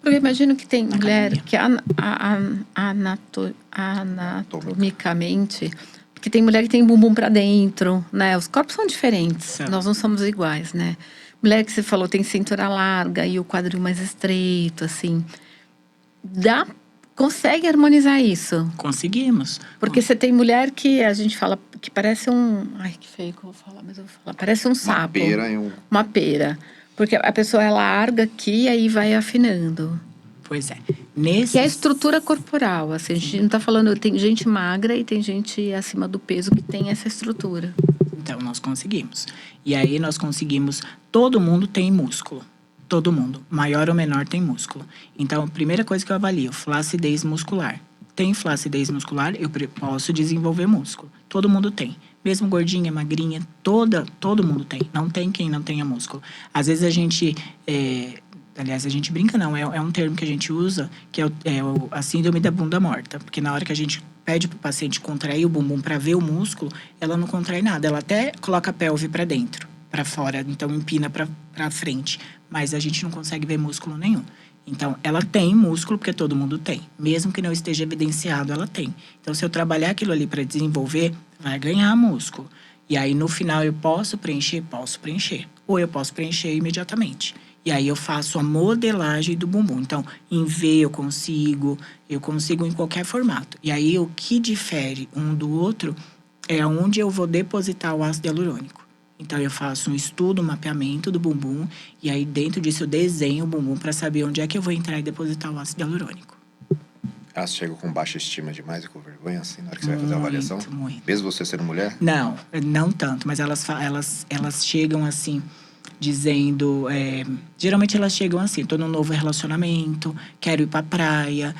Porque eu imagino que tem Na mulher academia. que anatomicamente... Porque tem mulher que tem bumbum pra dentro, né? Os corpos são diferentes. São. Nós não somos iguais, né? Mulher que você falou tem cintura larga e o quadril mais estreito, assim. Consegue harmonizar isso? Conseguimos. Porque você tem mulher que a gente fala que parece um... Ai, que feio que eu vou falar, mas eu vou falar. Parece um Uma sapo. pera e um... Uma pera. Porque a pessoa, ela larga aqui e aí vai afinando. Pois é. Que é a estrutura corporal, assim. A gente não tá falando... Tem gente magra e tem gente acima do peso que tem essa estrutura. Então, nós conseguimos. E aí, nós conseguimos... Todo mundo tem músculo. Todo mundo. Maior ou menor tem músculo. Então, a primeira coisa que eu avalio, flacidez muscular. Tem flacidez muscular, eu posso desenvolver músculo. Todo mundo tem. Mesmo gordinha, magrinha, todo mundo tem. Não tem quem não tenha músculo. Às vezes a gente... aliás, a gente brinca, não. É um termo que a gente usa, que é a síndrome da bunda morta. Porque na hora que a gente pede pro paciente contrair o bumbum para ver o músculo, ela não contrai nada. Ela até coloca a pelve para dentro, para fora. Então, empina para frente. Mas a gente não consegue ver músculo nenhum. Então, ela tem músculo, porque todo mundo tem. Mesmo que não esteja evidenciado, ela tem. Então, se eu trabalhar aquilo ali para desenvolver, vai ganhar músculo. E aí, no final, eu posso preencher? Posso preencher. Ou eu posso preencher imediatamente. E aí, eu faço a modelagem do bumbum. Então, em V eu consigo em qualquer formato. E aí, o que difere um do outro é onde eu vou depositar o ácido hialurônico. Então, eu faço um estudo, um mapeamento do bumbum. E aí, dentro disso, eu desenho o bumbum para saber onde é que eu vou entrar e depositar o ácido hialurônico. Elas chegam com baixa estima demais e com vergonha, assim, na hora que você vai fazer a avaliação? Muito. Mesmo você sendo mulher? Não tanto. Mas elas chegam assim, dizendo... geralmente, elas chegam assim, tô num novo relacionamento, quero ir pra praia,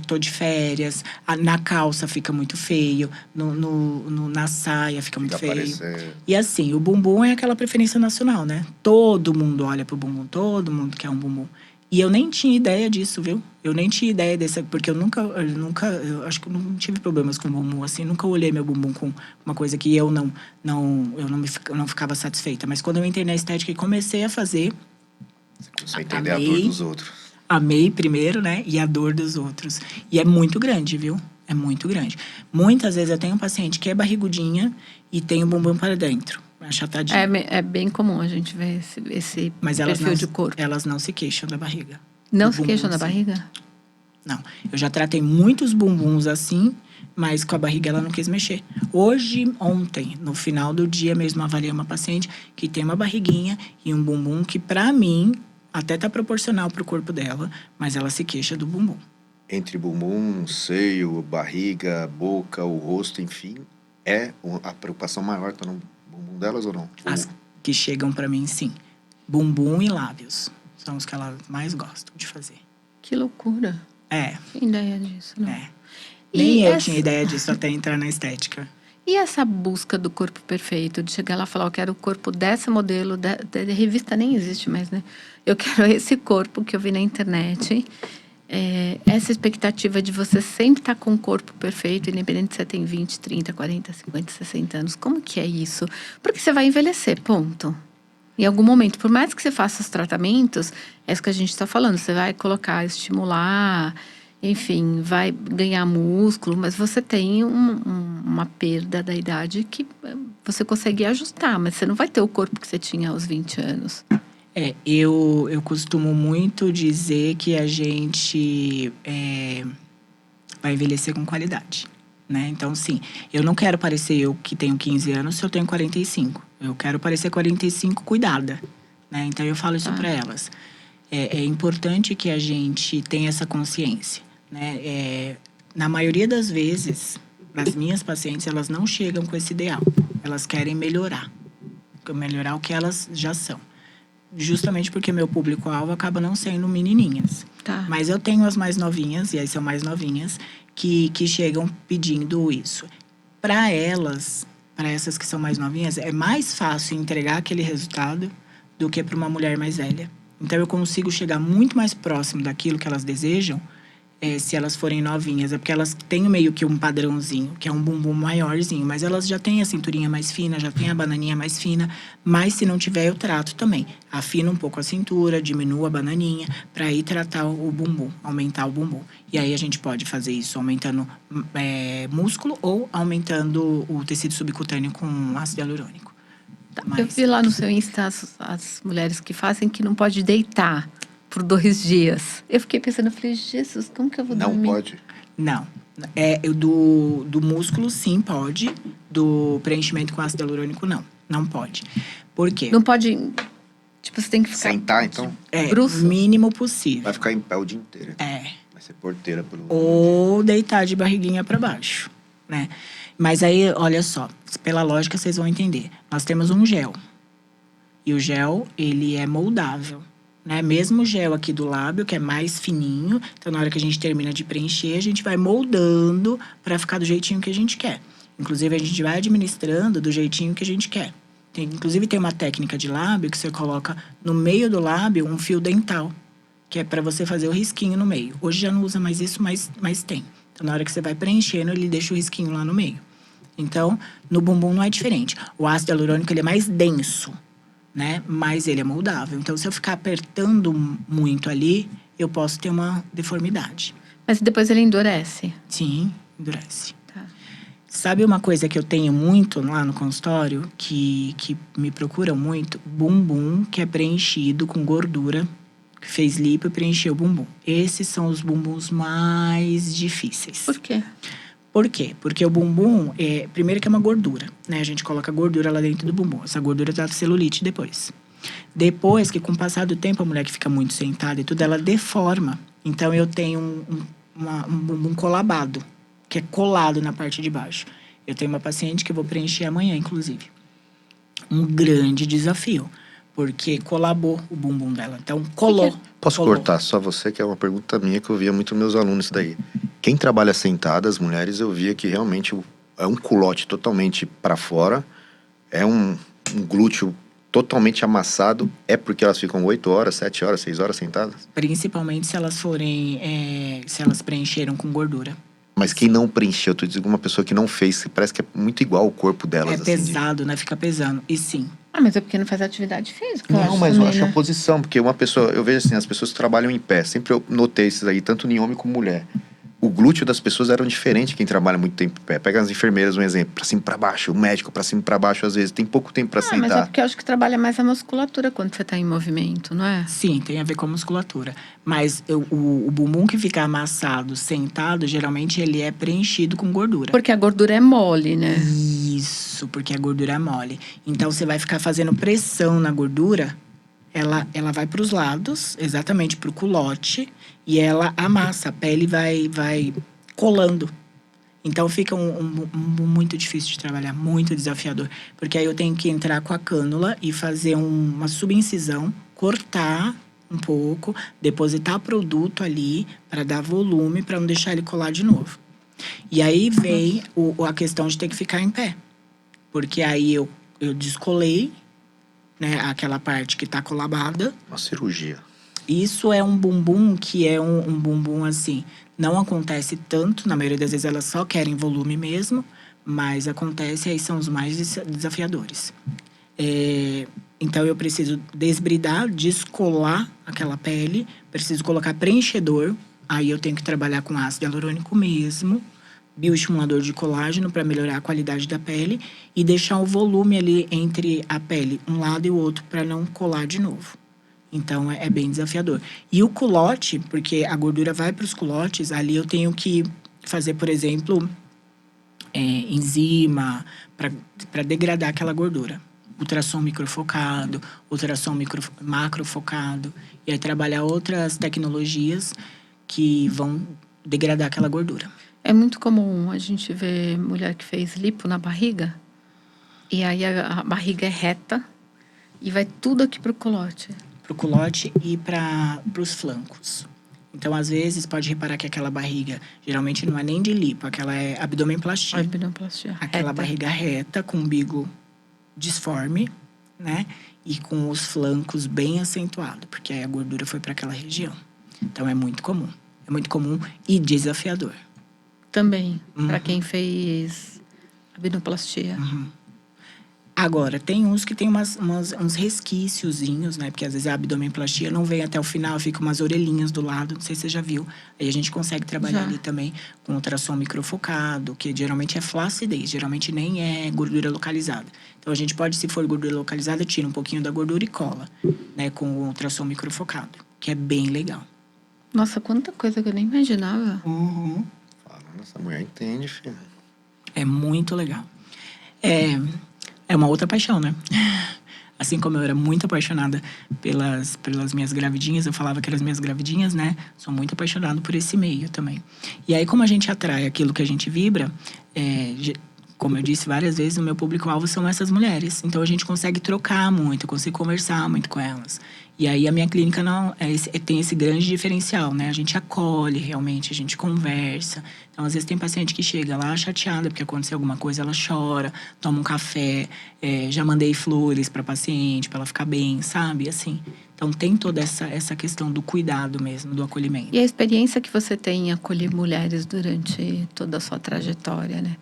tô de férias, na calça fica muito feio, na saia fica muito feio. Aparecer... E assim, o bumbum é aquela preferência nacional, né? Todo mundo olha pro bumbum, todo mundo quer um bumbum. E eu nem tinha ideia disso, viu? Eu nem tinha ideia desse... Porque eu acho que eu não tive problemas com o bumbum, assim. Nunca olhei meu bumbum com uma coisa que eu não ficava satisfeita. Mas quando eu entrei na estética e comecei a fazer... Você começou a entender a dor dos outros. Amei primeiro, né? E a dor dos outros. E é muito grande, viu? É muito grande. Muitas vezes eu tenho um paciente que é barrigudinha e tem o bumbum para dentro. Achatadinho. É bem comum a gente ver esse Mas perfil de corpo. elas não se queixam da barriga. Não Do se queixam bumbum, da assim. barriga? Não. Eu já tratei muitos bumbuns assim, mas com a barriga ela não quis mexer. Ontem, no final do dia mesmo, avaliei uma paciente que tem uma barriguinha e um bumbum que, pra mim, até tá proporcional pro corpo dela, mas ela se queixa do bumbum. Entre bumbum, seio, barriga, boca, o rosto, enfim, a preocupação maior tá no bumbum delas ou não? As que chegam pra mim, sim. Bumbum e lábios. São os que elas mais gostam de fazer. Que loucura. Tem ideia disso, não? Nem eu tinha ideia disso até entrar na estética. E essa busca do corpo perfeito, de chegar lá e falar, eu quero o corpo dessa modelo, da revista nem existe mais, né? Eu quero esse corpo que eu vi na internet. Essa expectativa de você sempre estar com o corpo perfeito, independente se você tem 20, 30, 40, 50, 60 anos. Como que é isso? Porque você vai envelhecer, ponto. Em algum momento, por mais que você faça os tratamentos, é isso que a gente está falando. Você vai colocar, estimular, enfim, vai ganhar músculo, mas você tem uma perda da idade que você consegue ajustar, mas você não vai ter o corpo que você tinha aos 20 anos. Eu costumo muito dizer que a gente vai envelhecer com qualidade. né? Então, sim, eu não quero parecer eu que tenho 15 anos se eu tenho 45. Eu quero parecer 45 cuidada, né? Então, eu falo isso para elas. É importante que a gente tenha essa consciência, né? Na maioria das vezes, as minhas pacientes, elas não chegam com esse ideal. Elas querem melhorar o que elas já são. Justamente porque meu público-alvo acaba não sendo menininhas. Tá. Mas eu tenho as mais novinhas, e aí são mais novinhas, que chegam pedindo isso. Para elas, para essas que são mais novinhas, é mais fácil entregar aquele resultado do que para uma mulher mais velha. Então, eu consigo chegar muito mais próximo daquilo que elas desejam, se elas forem novinhas. É porque elas têm meio que um padrãozinho, que é um bumbum maiorzinho. Mas elas já têm a cinturinha mais fina, já têm a bananinha mais fina. Mas se não tiver, eu trato também. Afino um pouco a cintura, diminuo a bananinha, para ir tratar o bumbum, aumentar o bumbum. E aí a gente pode fazer isso aumentando músculo ou aumentando o tecido subcutâneo com ácido hialurônico. Eu vi lá no seu Insta as mulheres que fazem que não pode deitar por 2 dias. Eu fiquei pensando, eu falei, Jesus, como que eu vou Não dormir? pode. Não. Do músculo, sim, pode. Do preenchimento com ácido hialurônico, não. Não pode. Por quê? Não pode... Tipo, você tem que ficar... Sentar, então? bruços? Mínimo possível. Vai ficar em pé o dia inteiro. É. Vai ser porteira pelo... Ou deitar de barriguinha para baixo, né? Mas aí, olha só. Pela lógica, vocês vão entender. Nós temos um gel. E o gel, ele é moldável. Né? Mesmo o gel aqui do lábio, que é mais fininho. Então, na hora que a gente termina de preencher, a gente vai moldando para ficar do jeitinho que a gente quer. Inclusive, a gente vai administrando do jeitinho que a gente quer. Inclusive, tem uma técnica de lábio que você coloca no meio do lábio um fio dental. Que é para você fazer o risquinho no meio. Hoje já não usa mais isso, mas tem. Então, na hora que você vai preenchendo, ele deixa o risquinho lá no meio. Então, no bumbum não é diferente. O ácido hialurônico, ele é mais denso, né? Mas ele é moldável. Então, se eu ficar apertando muito ali, eu posso ter uma deformidade. Mas depois ele endurece. Sim, endurece. Tá. Sabe uma coisa que eu tenho muito lá no consultório, que me procuram muito? Bumbum que é preenchido com gordura, que fez lipo e preencheu o bumbum. Esses são os bumbuns mais difíceis. Por quê? Por quê? Porque o bumbum, primeiro que é uma gordura, né? A gente coloca gordura lá dentro do bumbum. Essa gordura dá celulite depois. Depois que, com o passar do tempo, a mulher que fica muito sentada e tudo, ela deforma. Então, eu tenho um bumbum colabado, que é colado na parte de baixo. Eu tenho uma paciente que eu vou preencher amanhã, inclusive. Um grande desafio, porque colabou o bumbum dela. Então, colou. Posso colou. cortar só você, que é uma pergunta minha que eu via muito nos meus alunos daí. Quem trabalha sentada, as mulheres, eu via que realmente é um culote totalmente para fora, é um glúteo totalmente amassado, é porque elas ficam 8 horas, 7 horas, 6 horas sentadas? Principalmente se elas forem, se elas preencheram com gordura. Mas quem não preencheu, tu diz uma pessoa que não fez, parece que é muito igual o corpo delas. É assim, pesado, né? Fica pesando. E sim. Mas é porque não faz atividade física. Não, mas eu também, acho né? a posição, porque uma pessoa, eu vejo assim, as pessoas que trabalham em pé, sempre eu notei isso aí, tanto em homem como mulher. O glúteo das pessoas era diferente quem trabalha muito tempo em pé. Pega as enfermeiras, um exemplo, pra cima e pra baixo, o médico pra cima e pra baixo, às vezes, tem pouco tempo pra Mas é sentar. porque eu acho que trabalha mais a musculatura quando você tá em movimento, não é? Sim, tem a ver com a musculatura. Mas o bumbum que fica amassado, sentado, geralmente ele é preenchido com gordura. Porque a gordura é mole, né? Isso, porque a gordura é mole. Então, você vai ficar fazendo pressão na gordura, ela vai para os lados, exatamente para o culote, e ela amassa, a pele vai colando. Então, fica um muito difícil de trabalhar, muito desafiador. Porque aí eu tenho que entrar com a cânula e fazer uma subincisão, cortar um pouco, depositar produto ali para dar volume, para não deixar ele colar de novo. E aí vem a questão de ter que ficar em pé. Porque aí eu descolei, né, aquela parte que tá colabada. Uma cirurgia. Isso é um bumbum que é um bumbum assim, não acontece tanto, na maioria das vezes elas só querem volume mesmo, mas acontece, aí são os mais desafiadores. Então eu preciso desbridar, descolar aquela pele, preciso colocar preenchedor, aí eu tenho que trabalhar com ácido hialurônico mesmo, bioestimulador de colágeno para melhorar a qualidade da pele e deixar o volume ali entre a pele, um lado e o outro, para não colar de novo. Então, é bem desafiador. E o culote, porque a gordura vai para os culotes, ali eu tenho que fazer, por exemplo, enzima, para degradar aquela gordura. Ultrassom microfocado, macrofocado. E aí trabalhar outras tecnologias que vão degradar aquela gordura. É muito comum a gente ver mulher que fez lipo na barriga. E aí a barriga é reta e vai tudo aqui pro culote. Pro culote e para os flancos. Então, às vezes, pode reparar que aquela barriga, geralmente não é nem de lipo, aquela é abdomenplastia. Abdominoplastia. Aquela barriga reta, com o umbigo disforme, né? E com os flancos bem acentuados, porque aí a gordura foi para aquela região. Então, é muito comum. É muito comum e desafiador. Também, para quem fez abdominoplastia. Agora, tem uns que tem uns resquíciozinhos, né? Porque às vezes a abdomenplastia não vem até o final, fica umas orelhinhas do lado, não sei se você já viu. Aí a gente consegue trabalhar ali também com ultrassom microfocado, que geralmente é flacidez, geralmente nem é gordura localizada. Então a gente pode, se for gordura localizada, tira um pouquinho da gordura e cola, né? Com o ultrassom microfocado, que é bem legal. Nossa, quanta coisa que eu nem imaginava. Falando, essa mulher entende, filho. É muito legal. É uma outra paixão, né? Assim como eu era muito apaixonada pelas minhas gravidinhas, eu falava que eram as minhas gravidinhas, né? Sou muito apaixonado por esse meio também. E aí, como a gente atrai aquilo que a gente vibra, como eu disse várias vezes, o meu público-alvo são essas mulheres. Então, a gente consegue trocar muito, eu consigo conversar muito com elas. E aí, a minha clínica tem esse grande diferencial, né? A gente acolhe realmente, a gente conversa. Então, às vezes, tem paciente que chega lá chateada porque aconteceu alguma coisa, ela chora, toma um café. Já mandei flores para paciente, para ela ficar bem, sabe? Assim. Então, tem toda essa questão do cuidado mesmo, do acolhimento. E a experiência que você tem em acolher mulheres durante toda a sua trajetória, né?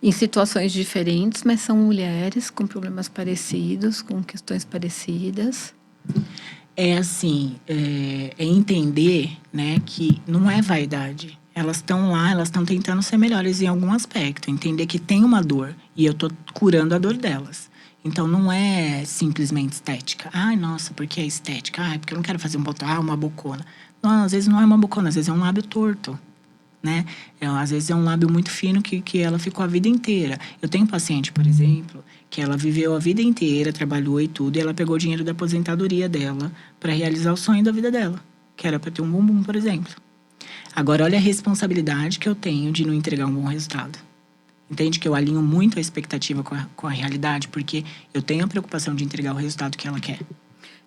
Em situações diferentes, mas são mulheres com problemas parecidos, com questões parecidas. É assim, entender, né, que não é vaidade. Elas estão lá, elas estão tentando ser melhores em algum aspecto. Entender que tem uma dor e eu tô curando a dor delas. Então, não é simplesmente estética. Ai, nossa, por que é estética? Ai, porque eu não quero fazer um botox, uma bocona. Não, às vezes não é uma bocona, às vezes é um lábio torto, né? Às vezes é um lábio muito fino que ela ficou a vida inteira. Eu tenho um paciente, por exemplo, que ela viveu a vida inteira, trabalhou e tudo, e ela pegou o dinheiro da aposentadoria dela para realizar o sonho da vida dela, que era para ter um bumbum, por exemplo. Agora, olha a responsabilidade que eu tenho de não entregar um bom resultado. Entende que eu alinho muito a expectativa com a realidade, porque eu tenho a preocupação de entregar o resultado que ela quer.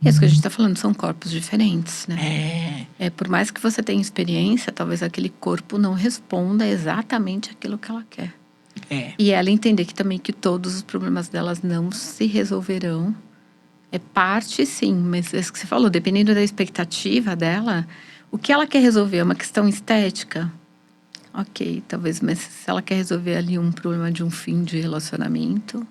Isso que a gente está falando, são corpos diferentes, né? Por mais que você tenha experiência, talvez aquele corpo não responda exatamente aquilo que ela quer. E ela entender que também que todos os problemas delas não se resolverão. É parte, sim, mas é isso que você falou, dependendo da expectativa dela, o que ela quer resolver é uma questão estética. Ok, talvez, mas se ela quer resolver ali um problema de um fim de relacionamento,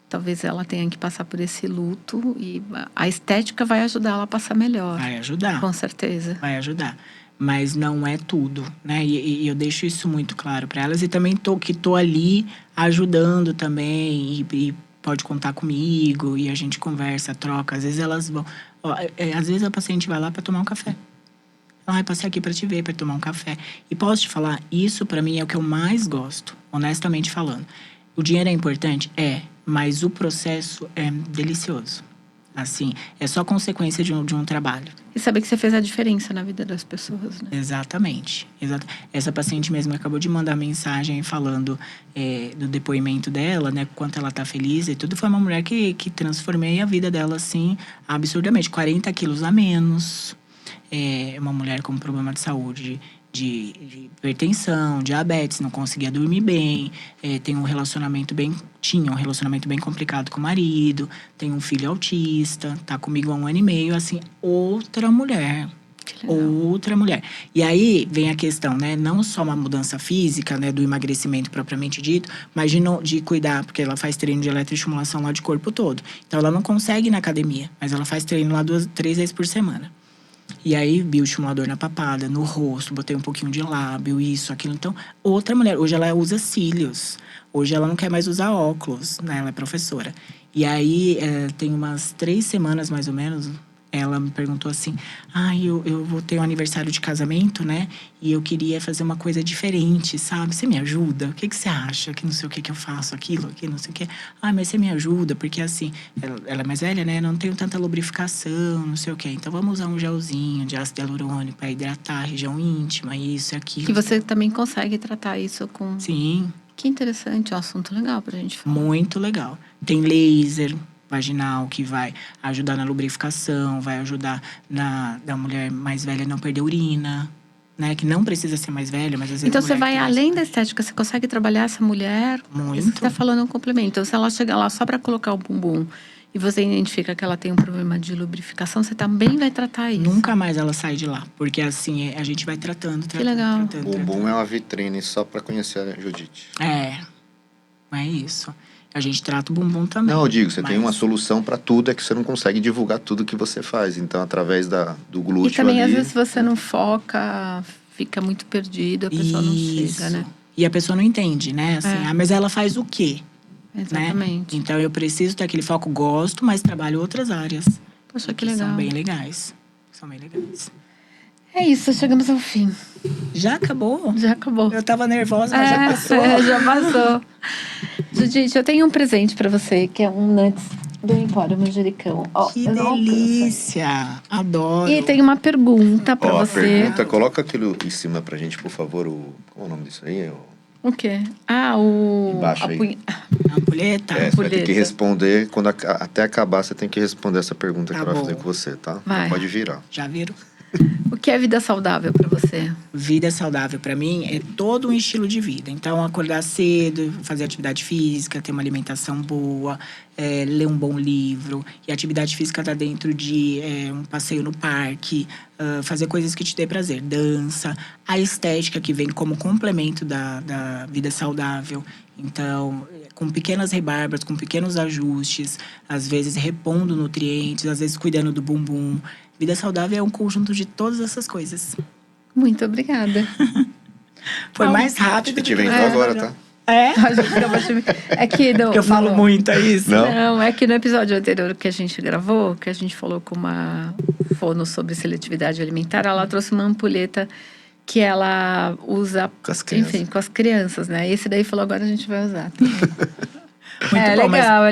talvez ela tenha que passar por esse luto e a estética vai ajudar ela a passar melhor. Vai ajudar. Com certeza. Vai ajudar. Mas não é tudo, né? E eu deixo isso muito claro para elas. E também tô ali ajudando também. E pode contar comigo. E a gente conversa, troca. Às vezes elas vão... às vezes a paciente vai lá para tomar um café. Ai, passei aqui para te ver, para tomar um café. E posso te falar, isso para mim é o que eu mais gosto, honestamente falando. O dinheiro é importante? Mas o processo é delicioso. Assim, é só consequência de um trabalho. E saber que você fez a diferença na vida das pessoas, né? Exatamente. Essa paciente mesmo acabou de mandar mensagem falando do depoimento dela, né? Quanto ela tá feliz e tudo. Foi uma mulher que transformei a vida dela, assim, absurdamente. 40 quilos a menos. Uma mulher com problema de saúde, de hipertensão, diabetes, não conseguia dormir bem, tinha um relacionamento bem complicado com o marido, tem um filho autista, tá comigo há 1 ano e meio, assim, outra mulher. Outra mulher. E aí vem a questão, né? Não só uma mudança física, né? Do emagrecimento propriamente dito, mas de cuidar, porque ela faz treino de eletroestimulação lá de corpo todo. Então ela não consegue ir na academia, mas ela faz treino lá 3 vezes por semana. E aí, bioestimulador na papada, no rosto, botei um pouquinho de lábio, isso, aquilo. Então, outra mulher. Hoje ela usa cílios. Hoje ela não quer mais usar óculos, né? Ela é professora. E aí, tem umas 3 semanas, mais ou menos, ela me perguntou assim: eu vou ter um aniversário de casamento, né? E eu queria fazer uma coisa diferente, sabe? Você me ajuda? O que você acha? Que não sei o que eu faço, aquilo, que não sei o que. Mas você me ajuda, porque assim, ela é mais velha, né? Não tenho tanta lubrificação, não sei o que. Então vamos usar um gelzinho de ácido hialurônico para hidratar a região íntima, isso e aquilo. Que você também consegue tratar isso com… Sim. Que interessante, é um assunto legal pra gente falar. Muito legal. Tem laser vaginal que vai ajudar na lubrificação, vai ajudar da mulher mais velha não perder urina, né? Que não precisa ser mais velha, mas às vezes Então a você mulher vai que tem além mais- da estética, você consegue trabalhar essa mulher. Muito. Você está falando um complemento. Então, se ela chegar lá só para colocar o bumbum e você identifica que ela tem um problema de lubrificação, você também vai tratar isso. Nunca mais ela sai de lá, porque assim a gente vai tratando. legal. Tratando, Bumbum é uma vitrine só pra conhecer a Judite. É isso. A gente trata o bumbum também. Não, eu digo, você tem uma mas- solução pra tudo, é que você não consegue divulgar tudo que você faz. Então, através do glúteo E também, ali… às vezes, se você não foca, fica muito perdido, a pessoa não chega, né? E a pessoa não entende, né? Assim, É. mas ela faz o quê? Exatamente. Né? Então eu preciso ter aquele foco, gosto, mas trabalho outras áreas. Poxa, que legal. São bem legais. São bem legais. É isso, chegamos ao fim. Já acabou? Já acabou. Eu tava nervosa, mas já passou. Já passou. Judite, eu tenho um presente pra você, que é um nuts do Empório Manjericão. Ó, Que eu não alcanço. delícia! Adoro. E tem uma pergunta pra Ó, a você. pergunta, coloca aquilo em cima pra gente, por favor. Qual é o nome disso aí? O quê? O… Embaixo a aí. A ampulheta? Você vai ter que ampulheta. responder, até acabar, você tem que responder essa pergunta Tá que ela vai bom. fazer com você, tá? Vai. Pode virar. Já viram? O que é vida saudável pra você? Vida saudável para mim é todo um estilo de vida. Então, acordar cedo, fazer atividade física, ter uma alimentação boa, ler um bom livro. E a atividade física está dentro de um passeio no parque, fazer coisas que te dê prazer, dança. A estética que vem como complemento da vida saudável. Então, com pequenas rebarbas, com pequenos ajustes, às vezes repondo nutrientes, às vezes cuidando do bumbum. Vida saudável é um conjunto de todas essas coisas. Muito obrigada. Foi mais rápido. Te do que inventou eu agora, imaginava. tá? É? A gente acabou de… É que Porque eu falo muito, é isso? Não? Não, é que no episódio anterior que a gente gravou, que a gente falou com uma fono sobre seletividade alimentar, ela trouxe uma ampulheta que ela usa, Com as crianças. enfim, com as crianças, né? Esse daí falou, agora a gente vai usar também. Muito bom, legal.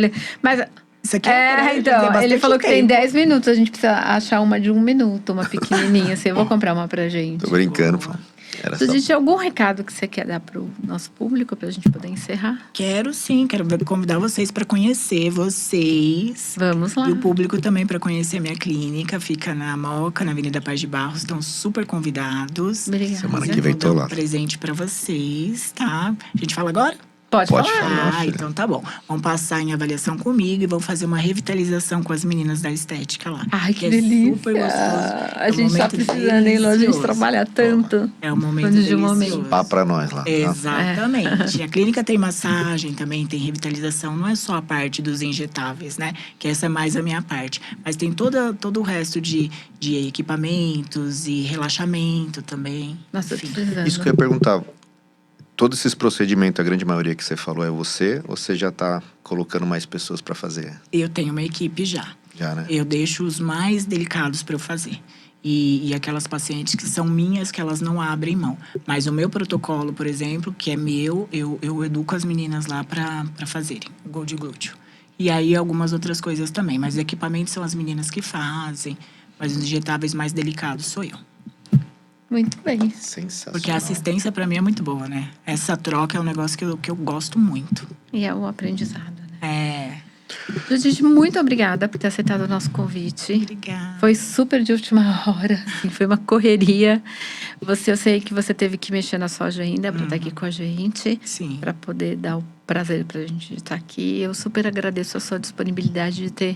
Mas isso aqui é grande, tem então, ele bastante falou que tem tempo. 10 minutos, a gente precisa achar uma de 1 minuto, uma pequenininha, assim, eu vou comprar uma pra gente. Tô brincando, pô. Era só… Existe algum recado que você quer dar pro nosso público, pra gente poder encerrar? Quero sim, quero convidar vocês para conhecer vocês. Vamos lá. E o público também para conhecer a minha clínica. Fica na Moca, na Avenida Paz de Barros. Estão super convidados. Obrigada. Semana que vem Vou tô dar lá. um presente para vocês, tá? A gente fala agora? Pode Pode falar. falar. filha. Então tá bom. Vão passar em avaliação comigo e vão fazer uma revitalização com as meninas da estética lá. Ai, que é delícia. super gostoso. A gente tá precisando, hein, Lô? A gente trabalha tanto. É um momento Quando de um delicioso. momento. Pá pra nós lá, tá? Exatamente. A clínica tem massagem, também tem revitalização. Não é só a parte dos injetáveis, né? Que essa é mais a minha parte. Mas tem todo o resto de equipamentos e relaxamento também. Nossa, eu tô Enfim. precisando. Isso que eu ia perguntar. Todos esses procedimentos, a grande maioria que você falou é você? Ou você já tá colocando mais pessoas pra fazer? Eu tenho uma equipe já. Já, né? Eu deixo os mais delicados para eu fazer. E aquelas pacientes que são minhas, que elas não abrem mão. Mas o meu protocolo, por exemplo, que é meu, eu educo as meninas lá para fazerem o gol de glúteo. E aí algumas outras coisas também. Mas os equipamentos são as meninas que fazem. Mas os injetáveis mais delicados sou eu. Muito bem. Sensacional. Porque a assistência para mim é muito boa, né? Essa troca é um negócio que eu gosto muito. E é o aprendizado, né? Judite, muito obrigada por ter aceitado o nosso convite. Obrigada. Foi super de última hora, assim, foi uma correria. Eu sei que você teve que mexer na sua agenda para estar aqui com a gente, Sim. para poder dar o prazer para a gente estar aqui. Eu super agradeço a sua disponibilidade de ter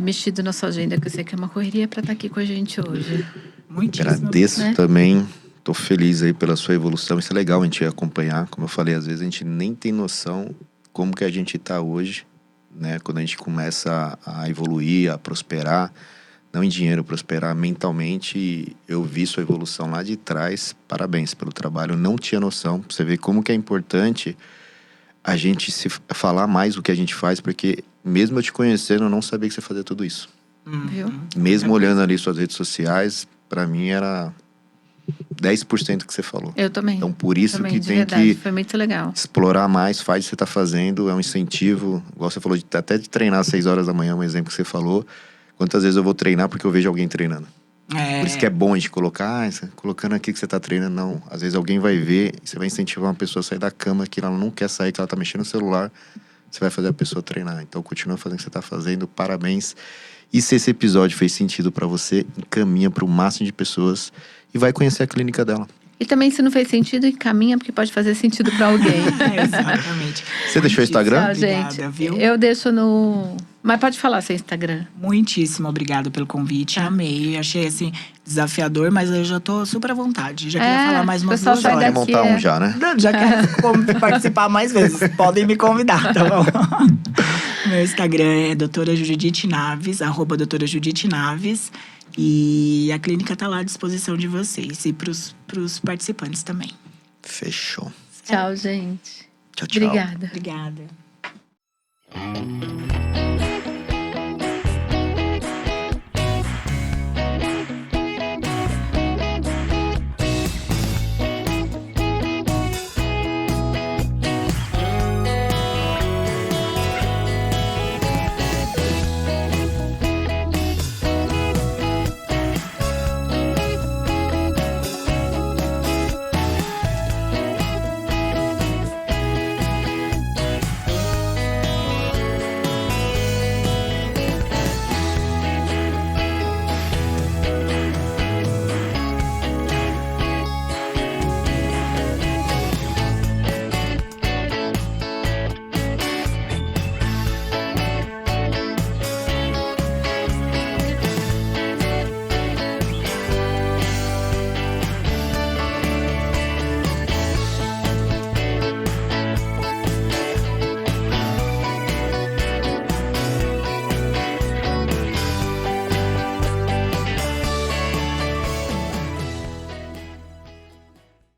mexido na sua agenda, que eu sei que é uma correria, para estar aqui com a gente hoje. Muitíssimo. Agradeço né? também. Tô feliz aí pela sua evolução. Isso é legal a gente acompanhar. Como eu falei, às vezes a gente nem tem noção como que a gente tá hoje, né? Quando a gente começa a evoluir, a prosperar, não em dinheiro, prosperar mentalmente. E eu vi sua evolução lá de trás. Parabéns pelo trabalho. Eu não tinha noção. Você vê como que é importante a gente se falar mais o que a gente faz, porque mesmo eu te conhecendo, eu não sabia que você fazia tudo isso. Viu? Mesmo olhando ali suas redes sociais, pra mim era 10% que você falou. Eu também. Então, por isso Também, que de tem verdade, que foi muito legal. explorar mais, faz o que você tá fazendo, é um incentivo. Igual você falou, até de treinar às 6 horas da manhã, um exemplo que você falou. Quantas vezes eu vou treinar porque eu vejo alguém treinando? Por isso que é bom a gente colocar, colocando aqui que você tá treinando, não. Às vezes alguém vai ver e você vai incentivar uma pessoa a sair da cama que ela não quer sair, que ela tá mexendo no celular. Você vai fazer a pessoa treinar. Então, continua fazendo o que você tá fazendo, parabéns. E se esse episódio fez sentido pra você, encaminha pro máximo de pessoas e vai conhecer a clínica dela. E também, se não fez sentido, encaminha, porque pode fazer sentido para alguém. Exatamente. Você deixou o Instagram? Tchau, Obrigada, gente. viu? Eu deixo no... Mas pode falar seu Instagram. Muitíssimo obrigada pelo convite, amei. Achei, assim, desafiador, mas eu já tô super à vontade. Já queria falar mais o umas pessoal 2 sai Ela quer horas. daqui, montar um já, né? Não, já quero participar mais vezes. Podem me convidar, tá bom? Meu Instagram é doutora Judite Naves, @doutora Judite Naves. E a clínica tá lá à disposição de vocês e pros participantes também. Fechou. Tchau, gente. Tchau, tchau. Obrigada. Obrigada.